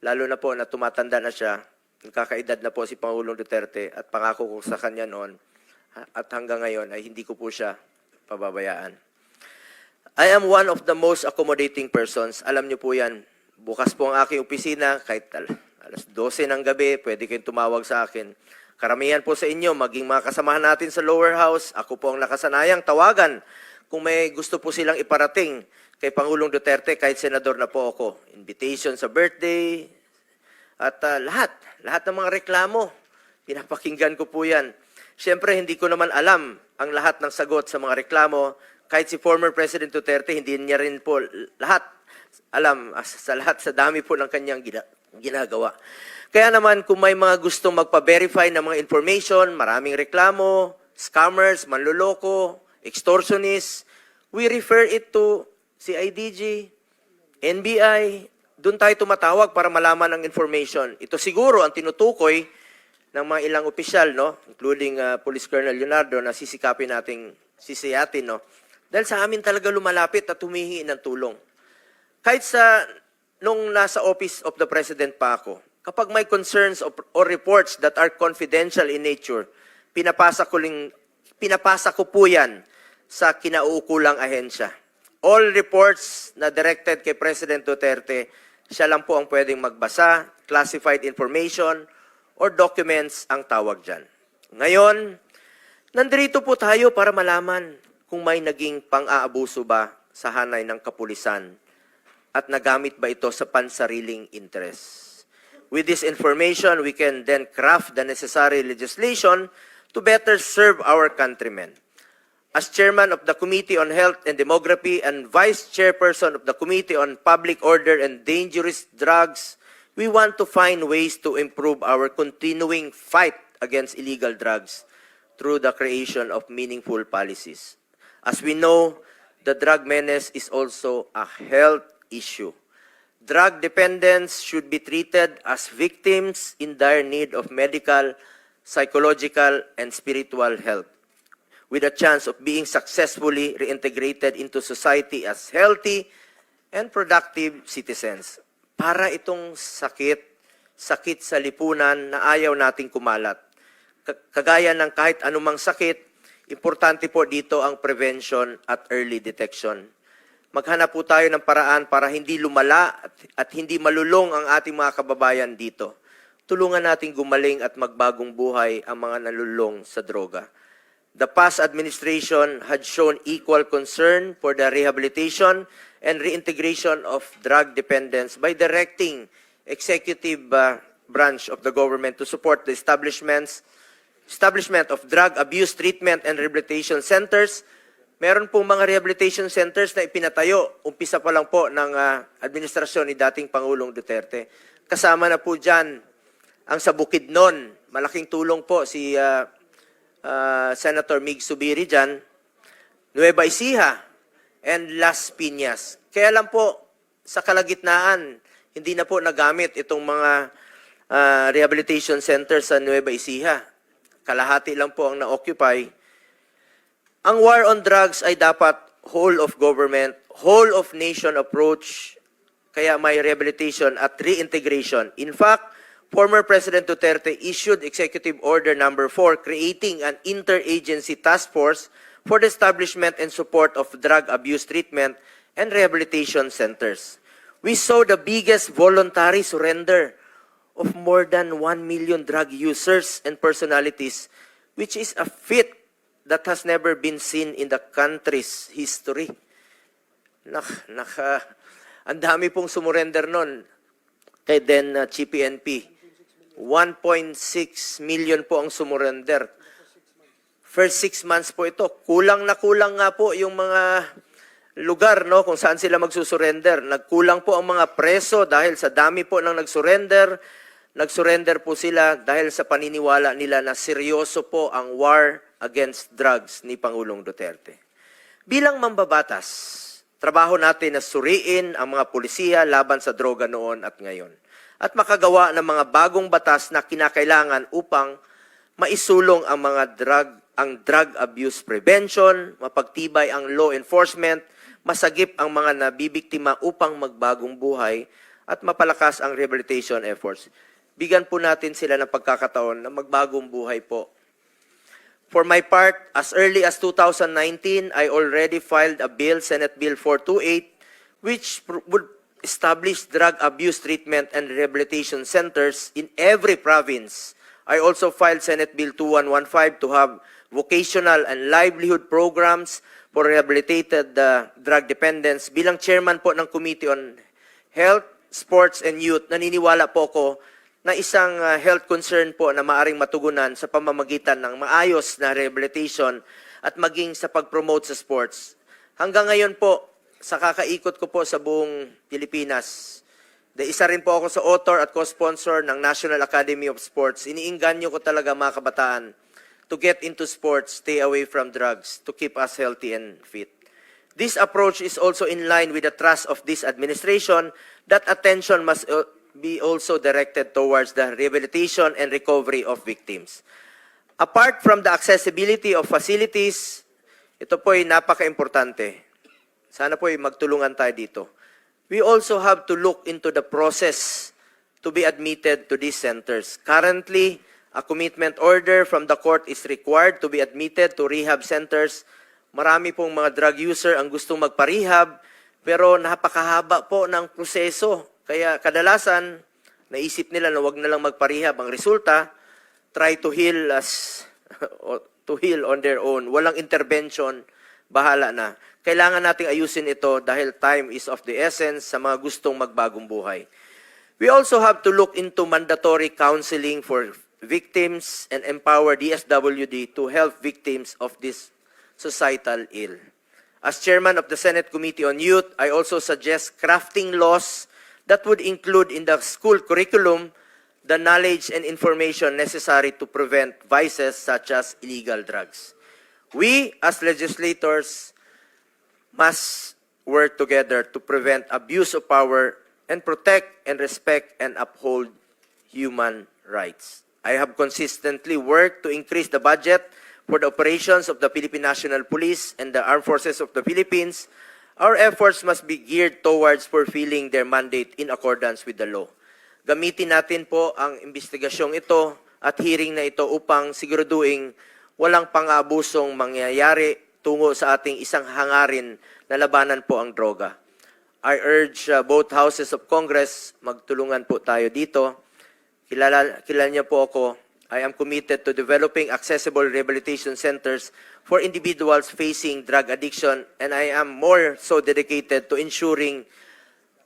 lalo na po na tumatanda na siya, nagkakaedad na po si Pangulong Duterte at pangako ko sa kanya noon at hanggang ngayon ay hindi ko po siya pababayaan. I am one of the most accommodating persons. Alam niyo po yan, bukas po ang aking opisina, kahit alas 12 ng gabi, pwede kayong tumawag sa akin. Karamihan po sa inyo, maging mga kasamahan natin sa lower house, ako po ang nakasanayang tawagan kung may gusto po silang iparating kay Pangulong Duterte, kahit senador na po ako. Invitation sa birthday, at lahat ng mga reklamo, pinapakinggan ko po yan. Siyempre, hindi ko naman alam ang lahat ng sagot sa mga reklamo. Kahit si former President Duterte, hindi niya rin po lahat alam, sa lahat, sa dami po ng kanyang ginagawa. Kaya naman, kung may mga gustong magpa-verify ng mga information, maraming reklamo, scammers, manloloko, extortionists, we refer it to CIDG, NBI, doon tayo tumatawag para malaman ang information. Ito siguro ang tinutukoy ng mga ilang opisyal, no, including Police Colonel Leonardo, na sisikapin nating sisiyatin, no, dahil sa amin talaga lumalapit at humihingi ng tulong. Kahit nung nasa Office of the President pa ako, kapag may concerns or reports that are confidential in nature, pinapasa ko po yan sa kinauukulang ahensya. All reports na directed kay President Duterte, siya lang po ang pwedeng magbasa, classified information, or documents ang tawag dyan. Ngayon, nandito po tayo para malaman kung may naging pang-aabuso ba sa hanay ng kapulisan at nagamit ba ito sa pansariling interest. With this information, we can then craft the necessary legislation to better serve our countrymen. As chairman of the Committee on Health and Demography and vice chairperson of the Committee on Public Order and Dangerous Drugs, we want to find ways to improve our continuing fight against illegal drugs through the creation of meaningful policies. As we know, the drug menace is also a health issue. Drug dependents should be treated as victims in dire need of medical, psychological, and spiritual help, with a chance of being successfully reintegrated into society as healthy and productive citizens. Para itong sakit sa lipunan na ayaw nating kumalat. Kagaya ng kahit anumang sakit, importante po dito ang prevention at early detection. Maghanap po tayo ng paraan para hindi lumala at hindi malulong ang ating mga kababayan dito. Tulungan natin gumaling at magbagong buhay ang mga nalulong sa droga. The past administration had shown equal concern for the rehabilitation and reintegration of drug dependents by directing executive branch of the government to support the establishment of drug abuse treatment and rehabilitation centers. Meron pong mga rehabilitation centers na ipinatayo, umpisa pa lang po ng administrasyon ni dating Pangulong Duterte. Kasama na po dyan ang sa Bukidnon. Malaking tulong po si Senator Mig Zubiri dyan. Nueva Ecija and Las Piñas. Kaya lang po, sa kalagitnaan, hindi na po nagamit itong mga rehabilitation centers sa Nueva Ecija. Kalahati lang po ang na-occupy. Ang war on drugs ay dapat whole of government, whole of nation approach, kaya may rehabilitation at reintegration. In fact, former President Duterte issued Executive Order Number 4 creating an interagency task force for the establishment and support of drug abuse treatment and rehabilitation centers. We saw the biggest voluntary surrender of more than 1 million drug users and personalities, which is a feat that has never been seen in the country's history. Ang dami pong sumurrender nun kay then Chief PNP. 1.6 million po ang sumurrender. First 6 months po ito. Kulang na kulang nga po yung mga lugar, no, kung saan sila magsusurrender. Nagkulang po ang mga preso dahil sa dami po ng nagsurrender. Nagsurrender po sila dahil sa paniniwala nila na seryoso po ang war against drugs ni Pangulong Duterte. Bilang mambabatas, trabaho natin na suriin ang mga pulisiya laban sa droga noon at ngayon at makagawa ng mga bagong batas na kinakailangan upang maisulong ang drug abuse prevention, mapagtibay ang law enforcement, masagip ang mga nabibiktima upang magbagong buhay at mapalakas ang rehabilitation efforts. Bigyan po natin sila ng pagkakataon na magbagong buhay po. For my part, as early as 2019, I already filed a bill, Senate Bill 428, which would establish drug abuse treatment and rehabilitation centers in every province. I also filed Senate Bill 2115 to have vocational and livelihood programs for rehabilitated drug dependents. Bilang chairman po ng Committee on Health, Sports, and Youth, naniniwala po ko na isang health concern po na maaring matugunan sa pamamagitan ng maayos na rehabilitation at maging sa pag-promote sa sports. Hanggang ngayon po, sa kakaikot ko po sa buong Pilipinas, isa rin po ako sa author at co-sponsor ng National Academy of Sports. Iniinganyo ko talaga mga kabataan to get into sports, stay away from drugs, to keep us healthy and fit. This approach is also in line with the thrust of this administration that attention must be also directed towards the rehabilitation and recovery of victims. Apart from the accessibility of facilities, ito po ay napaka-importante. Sana po ay magtulungan tayo dito. We also have to look into the process to be admitted to these centers. Currently, a commitment order from the court is required to be admitted to rehab centers. Marami pong mga drug user ang gustong magpa-rehab, pero napakahaba po ng proseso. Kaya kadalasan, naisip nila na wag na lang magpa-rehab. Ang resulta, try to heal to heal on their own. Walang intervention, bahala na. Kailangan nating ayusin ito dahil time is of the essence sa mga gustong magbagong buhay. We also have to look into mandatory counseling for victims and empower DSWD to help victims of this societal ill. As chairman of the Senate Committee on Youth, I also suggest crafting laws that would include in the school curriculum the knowledge and information necessary to prevent vices such as illegal drugs. We, as legislators, must work together to prevent abuse of power and protect and respect and uphold human rights. I have consistently worked to increase the budget for the operations of the Philippine National Police and the Armed Forces of the Philippines. Our efforts must be geared towards fulfilling their mandate in accordance with the law. Gamitin natin po ang investigasyong ito at hearing na ito upang siguraduhin walang pang-abusong mangyayari tungo sa ating isang hangarin na labanan po ang droga. I urge both houses of Congress, magtulungan po tayo dito. Kilala niyo po ako. I am committed to developing accessible rehabilitation centers for individuals facing drug addiction, and I am more so dedicated to ensuring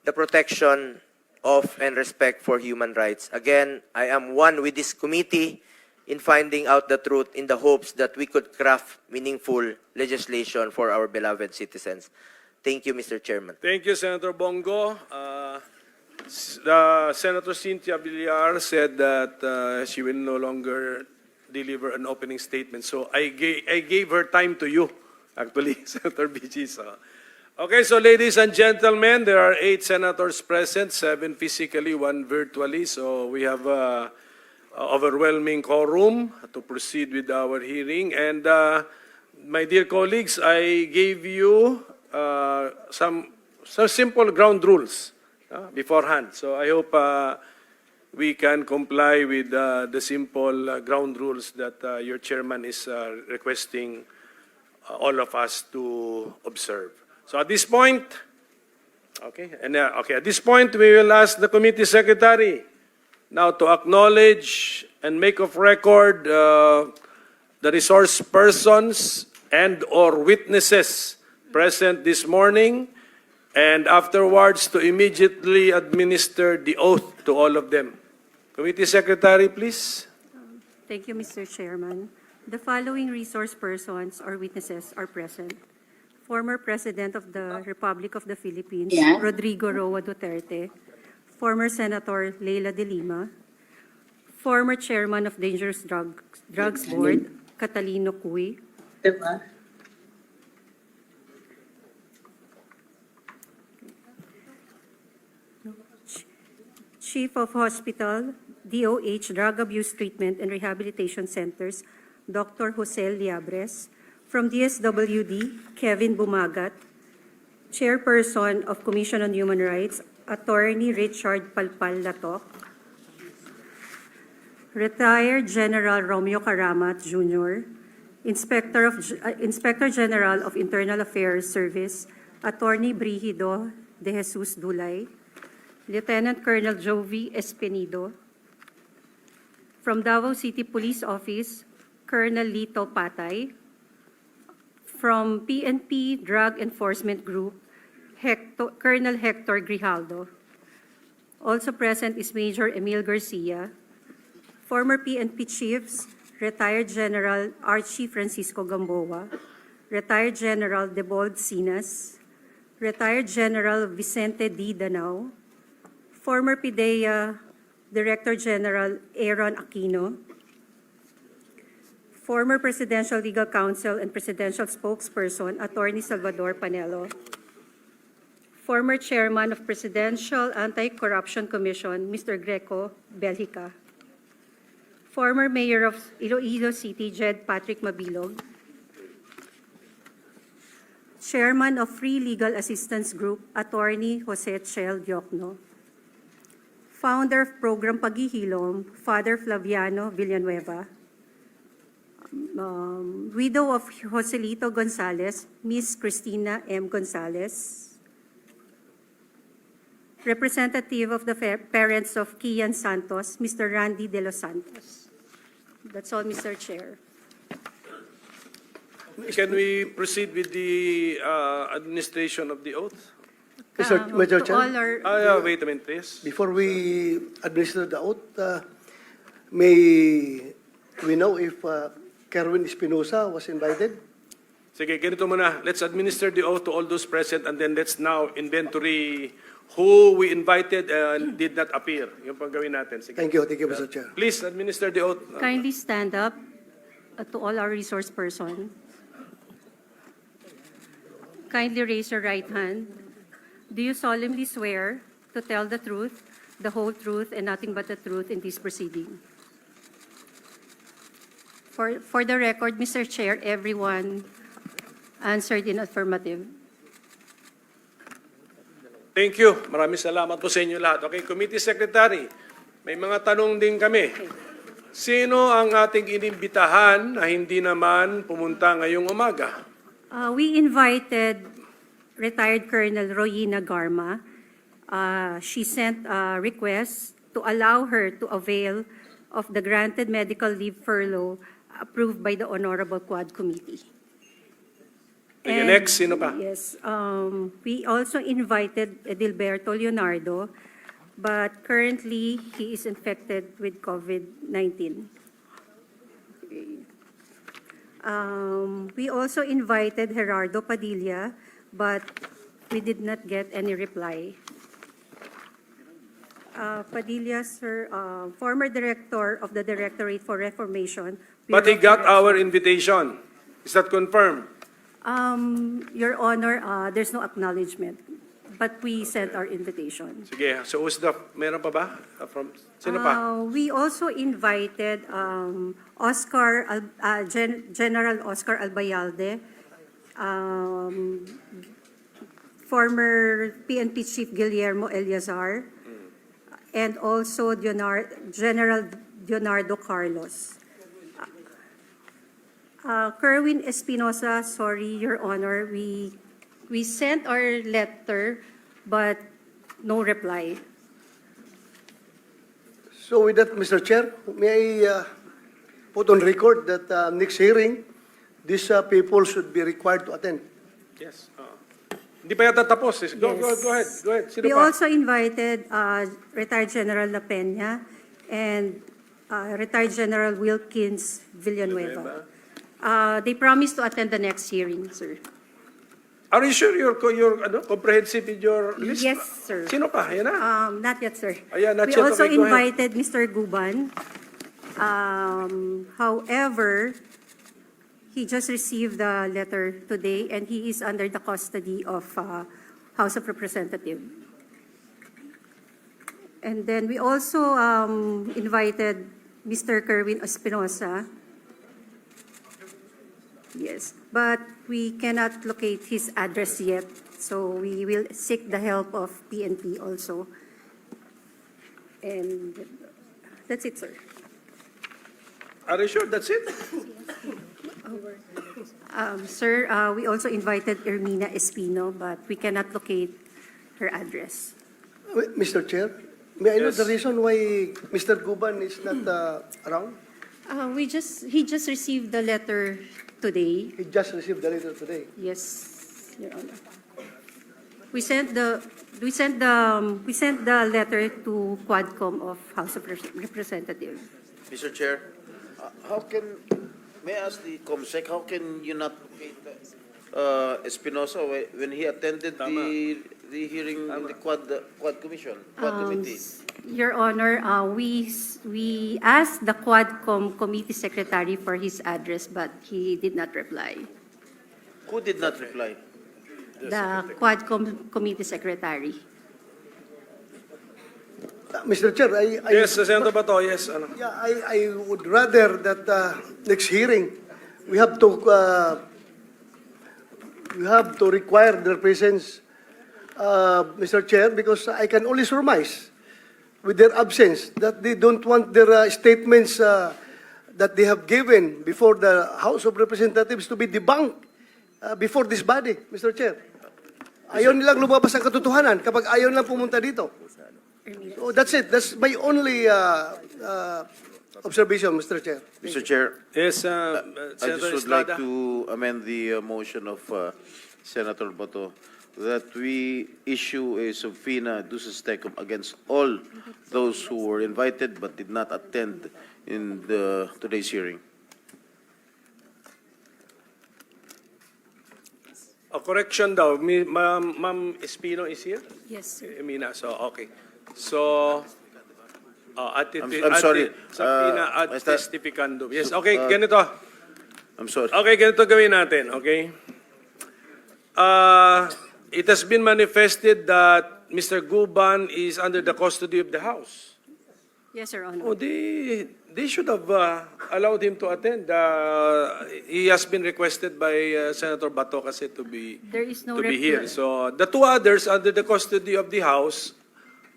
the protection of and respect for human rights. Again, I am one with this committee in finding out the truth in the hopes that we could craft meaningful legislation for our beloved citizens. Thank you, Mr. Chairman. Thank you, Senator Bongo. Senator Cynthia Villar said that she will no longer deliver an opening statement. So I gave her time to you, actually, Senator BG. Okay, so ladies and gentlemen, there are 8 senators present, 7 physically, 1 virtually. So we have overwhelming quorum to proceed with our hearing. And my dear colleagues, I gave you some simple ground rules beforehand. So I hope we can comply with the simple ground rules that your chairman is requesting all of us to observe. So at this point, at this point, we will ask the committee secretary now to acknowledge and make of record the resource persons and/or witnesses present this morning, and afterwards to immediately administer the oath to all of them. Committee Secretary, please. Thank you, Mr. Chairman. The following resource persons or witnesses are present. Former President of the Republic of the Philippines, Rodrigo Roa Duterte. Former Senator Leila de Lima. Former Chairman of Dangerous Drugs Board, Catalino Cuy. Chief of Hospital, DOH Drug Abuse Treatment and Rehabilitation Centers, Dr. Jose Liabres. From DSWD, Kevin Bumagat. Chairperson of Commission on Human Rights, Attorney Richard Palpal Latok. Retired General Romeo Karamat Jr., Inspector General of Internal Affairs Service, Attorney Brigido de Jesus Dulay. Lieutenant Colonel Jovi Espinido. From Davao City Police Office, Colonel Lito Patay. From PNP Drug Enforcement Group, Colonel Hector Grijaldo. Also present is Major Emil Garcia. Former PNP Chiefs, Retired General Archie Francisco Gamboa, Retired General Debold Sinas, Retired General Vicente D. Danao, former PIDEA Director General Aaron Aquino, former Presidential Legal Counsel and Presidential Spokesperson Attorney Salvador Panelo, former Chairman of Presidential Anti-Corruption Commission Mr. Greco Belhica, former Mayor of Iloilo City Jed Patrick Mabilog, Chairman of Free Legal Assistance Group, Attorney Jose Chel Diokno. Founder of Program Paghihilom, Father Flaviano Villanueva. Widow of Joselito Gonzalez, Miss Cristina M. Gonzalez. Representative of the parents of Kian Santos, Mr. Randy De Los Santos. That's all, Mr. Chair. Can we proceed with the administration of the oath? Mr. To Chair? all our, Wait a minute, please. Before we administer the oath, may we know if Kerwin Espinosa was invited? Sige, ganito muna. Let's administer the oath to all those present and then let's now inventory who we invited and did not appear. Yung pang gawin natin. Sige. Thank you, Mr. Chair. Please administer the oath. kindly stand up to all our resource person. Kindly raise your right hand. Do you solemnly swear to tell the truth, the whole truth, and nothing but the truth in this proceeding? For the record, Mr. Chair, everyone answered in affirmative. Thank you. Maraming salamat po sa inyo lahat. Okay, Committee Secretary, may mga tanong din kami. Sino ang ating inimbitahan na hindi naman pumunta ngayong umaga? We invited retired Colonel Royina Garma. She sent a request to allow her to avail of the granted medical leave furlough approved by the Honorable Quad Committee. Okay, And- next, sino pa? Yes, we also invited Edilberto Leonardo, but currently he is infected with COVID-19. We also invited Gerardo Padilla, but we did not get any reply. Padilla, sir, former director of the Directorate for Reformation. But he Bureau of got our Corrections. invitation. Is that confirmed? Your Honor, there's no acknowledgement, but we sent our invitation. Sige, so who's the, meron pa ba? Sino pa? We also invited General Oscar Albayalde, former PNP Chief Guillermo Eleazar, and also General Leonardo Carlos. Kerwin Espinosa, sorry, Your Honor, we sent our letter, but no reply. So with that, Mr. Chair, may I put on record that next hearing, these people should be required to attend. Yes. Hindi pa yata tapos. Go ahead. Sino We pa? also invited retired General La Peña and retired General Wilkins Villanueva. They promised to attend the next hearing, sir. Are you sure you're comprehensive in your list? Yes, sir. Sino pa? Yan na. Not yet, sir. Ayan, not We yet. also Okay, go ahead. invited Mr. Guban. However, he just received the letter today, and he is under the custody of House of Representatives. And then we also invited Mr. Kerwin Espinosa. Yes, but we cannot locate his address yet, so we will seek the help of PNP also. And that's it, sir. Are you sure that's it? Sir, we also invited Ermina Espino, but we cannot locate her address. Mr. Chair, may I know Yes. the reason why Mr. Guban is not around? He just received the letter today. He just received the letter today. Yes, Your Honor. We sent the letter to Quadcom of House of Representatives. Mr. Chair, how can, may I ask the COMSEC, how can you not locate Espinosa when he attended the hearing in the Quad Commission, Quad Committee. Your Honor, we asked the Quadcom Committee Secretary for his address, but he did not reply. Who did not reply? The Quadcom Committee Secretary. Mr. Chair, Yes, Senator Bato, yes. Ano? yeah, I would rather that next hearing, we have to require their presence, Mr. Chair, because I can only surmise with their absence that they don't want their statements that they have given before the House of Representatives to be debunked before this body, Mr. Chair. Ayaw nilang lumabas ang katotohanan kapag ayaw nilang pumunta dito. So that's it. That's my only observation, Mr. Chair. Mr. Chair, Yes, I Senator just would like Estrada. to amend the motion of Senator Bato that we issue a subpoena duces tecum against all those who were invited but did not attend in today's hearing. A correction daw, Ma'am Espino is here? Yes, sir. Mina, so okay. So, I'm sorry. Subpoena ad Basta- testificandum. Yes, okay, ganito. I'm sorry. Okay, ganito gawin natin, okay? It has been manifested that Mr. Guban is under the custody of the House. Yes, Your Honor. Oh, they should have allowed him to attend. He has been requested by Senator Bato kasi to be There is no to be here. record. So the two others under the custody of the House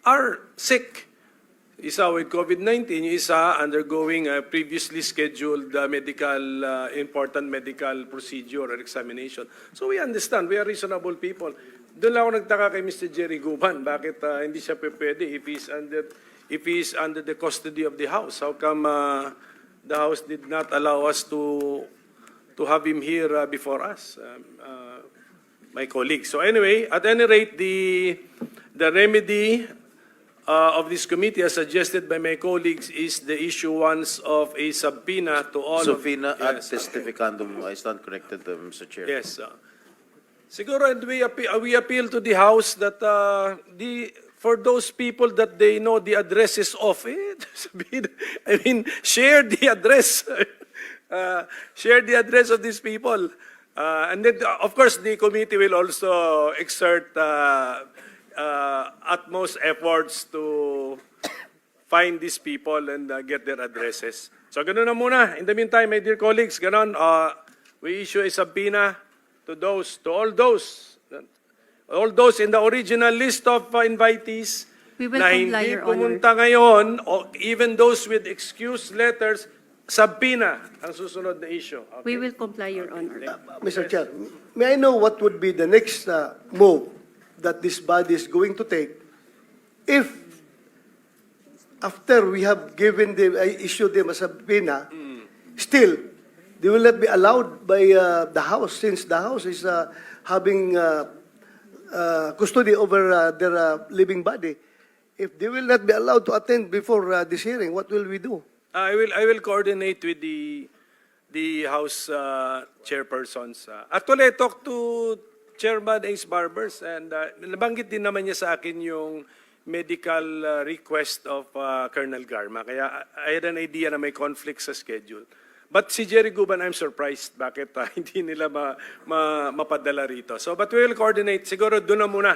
are sick. Isa with COVID-19, yung isa undergoing a previously scheduled important medical procedure or examination. So we understand, we are reasonable people. Doon lang ako nagtaka kay Mr. Jerry Guban, bakit hindi siya pwede if he's under the custody of the House. How come the House did not allow us to have him here before us, my colleagues? So anyway, at any rate, the remedy of this committee, as suggested by my colleagues, is the issuance of a subpoena to all Subpoena ad yes, testificandum. I stand corrected, Mr. Chair. yes. Siguro, and we appeal to the House that for those people that they know the address is off, I mean, share the address. Share the address of these people. And then, of course, the committee will also exert utmost efforts to find these people and get their addresses. So, ganun na muna. In the meantime, my dear colleagues, ganun, we issue a subpoena to all those in the original list of invitees We will na comply, hindi Your Honor. pumunta ngayon, o even those with excuse letters, subpoena ang susunod na issue. Okay? We will comply, Your Honor. Mr. Chair, may I know what would be the next move that this body is going to take if after we have given them, issued them a subpoena, still, they will not be allowed by the House since the House is having custody over their living body. If they will not be allowed to attend before this hearing, what will we do? I will coordinate with the House chairpersons. Actually, I talked to Chairman Ace Barbers and nabanggit din naman niya sa akin yung medical request of Colonel Garma. Kaya I had an idea na may conflict sa schedule. But si Jerry Guban, I'm surprised bakit hindi nila mapadala rito. So, but we will coordinate. Siguro doon na muna.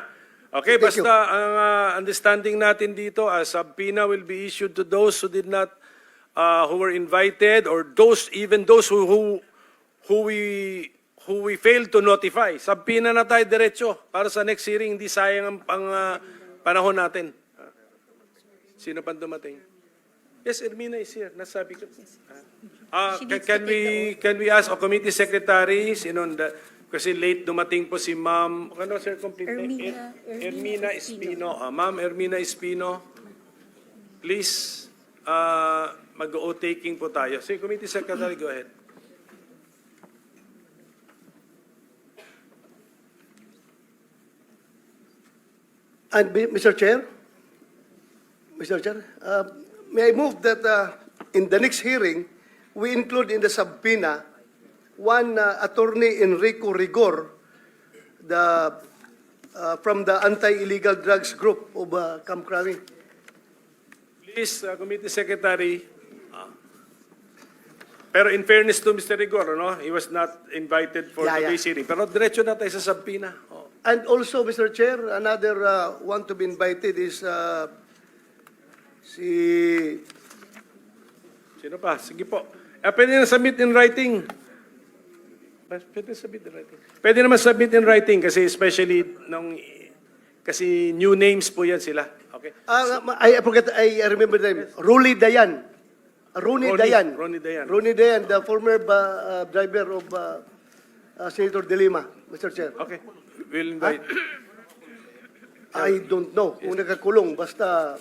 Okay, Thank basta ang understanding natin dito, a subpoena will be issued to those who did not, who were invited, or even those who we failed to notify. Subpoena na tayo diretso para sa next hearing, hindi sayang ang panahon natin. Sino pa dumating? Yes, Ermina is here. Nasabi ko. Can we ask a committee secretary, kasi late dumating po si Ma'am, ano sir, complete name? Ermina Espino. Ma'am Ermina Espino, please, mag-o-taking po tayo. Sige, committee secretary, go ahead. And Mr. Chair, may I move that in the next hearing, we include in the subpoena one attorney Enrico Rigor, from the anti-illegal drugs group of Camp Crami. Please, Committee Secretary. Pero in fairness to Mr. Rigor, no, he was not invited for Yeah, today's hearing. Pero diretso na tayo sa subpoena. Oh. And also, Mr. Chair, another one to be invited is si... Sino pa? Sige po. Pwede na submit in writing. Pwede submit in writing. Pwede naman submit in writing kasi especially kasi new names po yan sila. Okay? I forget, I remember the name. Ruli Dayan. Ronnie Dayan. Ronnie Dayan. Ronnie Dayan, the former driver of Senator De Lima, Mr. Chair. Okay. We'll invite. I don't know kung nakakulong. Basta,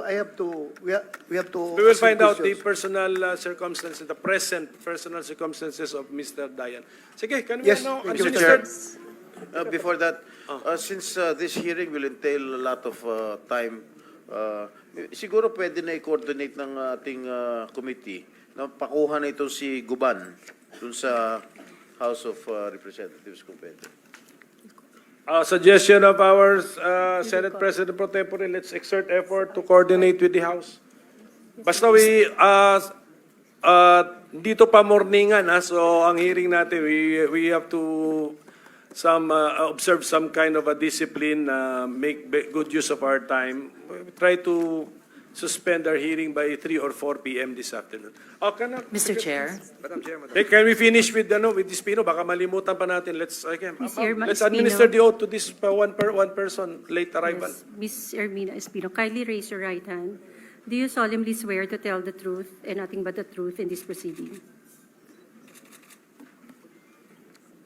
I have to, we have to... We will ask find out the questions. personal circumstances, the present personal circumstances of Mr. Dayan. Sige, can we Yes, know? thank you, Ano, Chair. Mr. Before that, since this hearing will entail a lot of time, siguro pwede na i-coordinate ng ating committee na pakuha na ito si Guban dun sa House of Representatives kung pwede. Suggestion of our Senate President Pro Tempore, let's exert effort to coordinate with the House. Basta dito pa morningan, so ang hearing natin, we have to observe some kind of a discipline, make good use of our time. We try to suspend our hearing by 3 or 4 p.m. this afternoon. Mr. Chair. Madam Chairman. Hey, can we finish with this Pino? Baka malimutan pa natin. Let's Ms. administer Espino. the oath to this one person late arrival. Yes, Ms. Ermina Espino, kindly raise your right hand. Do you solemnly swear to tell the truth and nothing but the truth in this proceeding?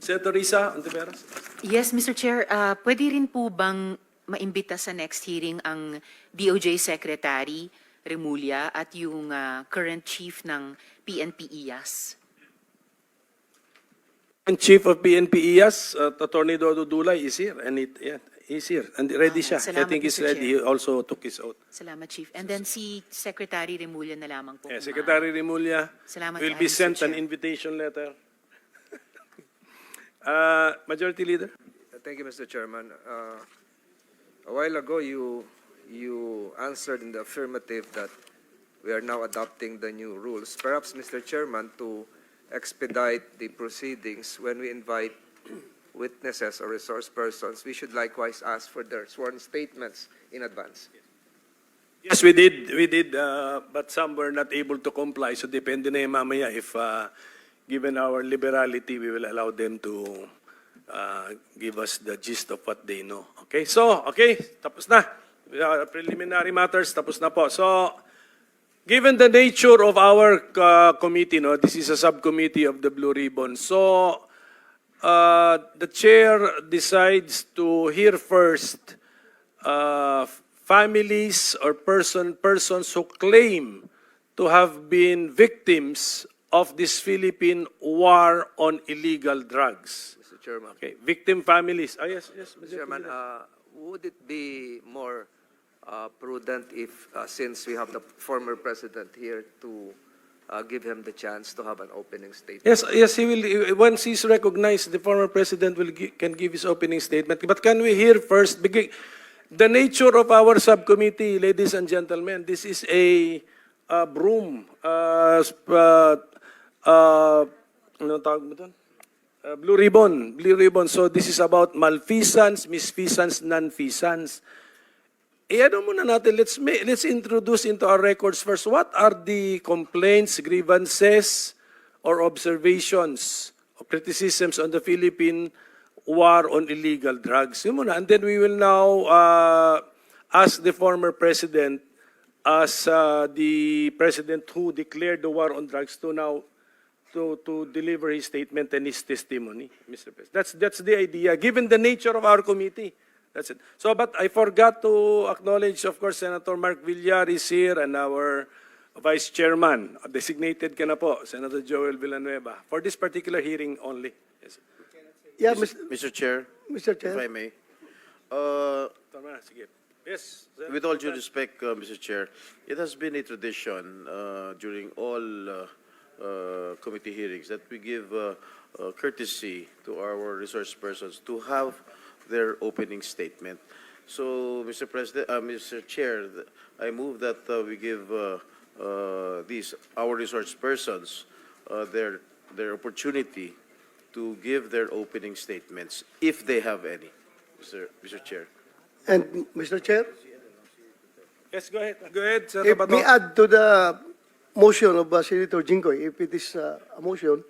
Senator Risa Ontiveros. Yes, Mr. Chair. Pwede rin po bang maimbita sa next hearing ang DOJ Secretary Remulla at yung current chief ng PNP IAS? And Chief of PNP IAS, Attorney Dodo Dulay is here. And he's here. And ready siya. I Salamat, think he's Mr. ready. He also took his oath. Salamat, Chief. And then si Secretary Remulla na lamang po. Yeah, kung Secretary Remulla Salamat will kayo, be Mr. sent an Chair. invitation letter. Majority Leader. Thank you, Mr. Chairman. A while ago, you answered in the affirmative that we are now adopting the new rules. Perhaps, Mr. Chairman, to expedite the proceedings, when we invite witnesses or resource persons, we should likewise ask for their sworn statements in advance. Yes, we did, but some were not able to comply. So depende na yung mamaya if, given our liberality, we will allow them to give us the gist of what they know. Okay, so, tapos na. Preliminary matters, tapos na po. So, given the nature of our committee, no, this is a subcommittee of the Blue Ribbon. So, the chair decides to hear first families or persons who claim to have been victims of this Philippine war on illegal drugs. Mr. Chairman. Okay, victim families. Yes, Mr. Chairman, would it be more prudent if, since we have the former president here, to give him the chance to have an opening statement? Yes, he will. Once he's recognized, the former president can give his opening statement. But can we hear first? The nature of our subcommittee, ladies and gentlemen, this is a broom. Ano tawag mo doon? Blue ribbon. Blue ribbon. So this is about malfeasance, misfeasance, non-feasance. Ano muna natin, let's introduce into our records first. What are the complaints, grievances, or observations or criticisms on the Philippine war on illegal drugs? Yun muna. And then we will now ask the former president as the president who declared the war on drugs to now to deliver his statement and his testimony, Mr. President. That's the idea, given the nature of our committee. That's it. So, but I forgot to acknowledge, of course, Senator Mark Villar is here and our Vice Chairman, designated ka na po, Senator Joel Villanueva, for this particular hearing only. Yes. Yeah, Mr. Chair, Mr. if Chair. I may. Tama, sige. Yes. Senator. With all due respect, Mr. Chair, it has been a tradition during all committee hearings, that we give courtesy to our resource persons to have their opening statement. So, Mr. President, Mr. Chair, I move that we give our resource persons their opportunity to give their opening statements, if they have any, Mr. Chair. And, Mr. Chair, Yes, go ahead. Go ahead, Sir if Bato. we add to the motion of Senator Jinggoy, if it is a motion,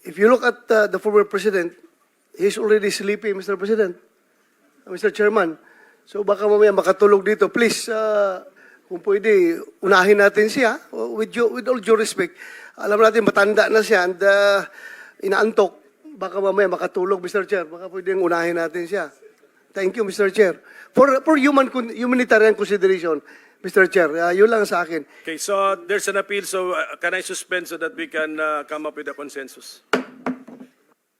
if you look at the former president, he's already sleepy, Mr. President, Mr. Chairman. So baka mamaya makatulog dito. Please, kung pwede, unahin natin siya. With all due respect, alam natin matanda na siya and inaantok. Baka mamaya makatulog, Mr. Chair. Baka pwedeng unahin natin siya. Thank you, Mr. Chair. For humanitarian consideration, Mr. Chair, yun lang sa akin. Okay, so there's an appeal, so can I suspend so that we can come up with a consensus?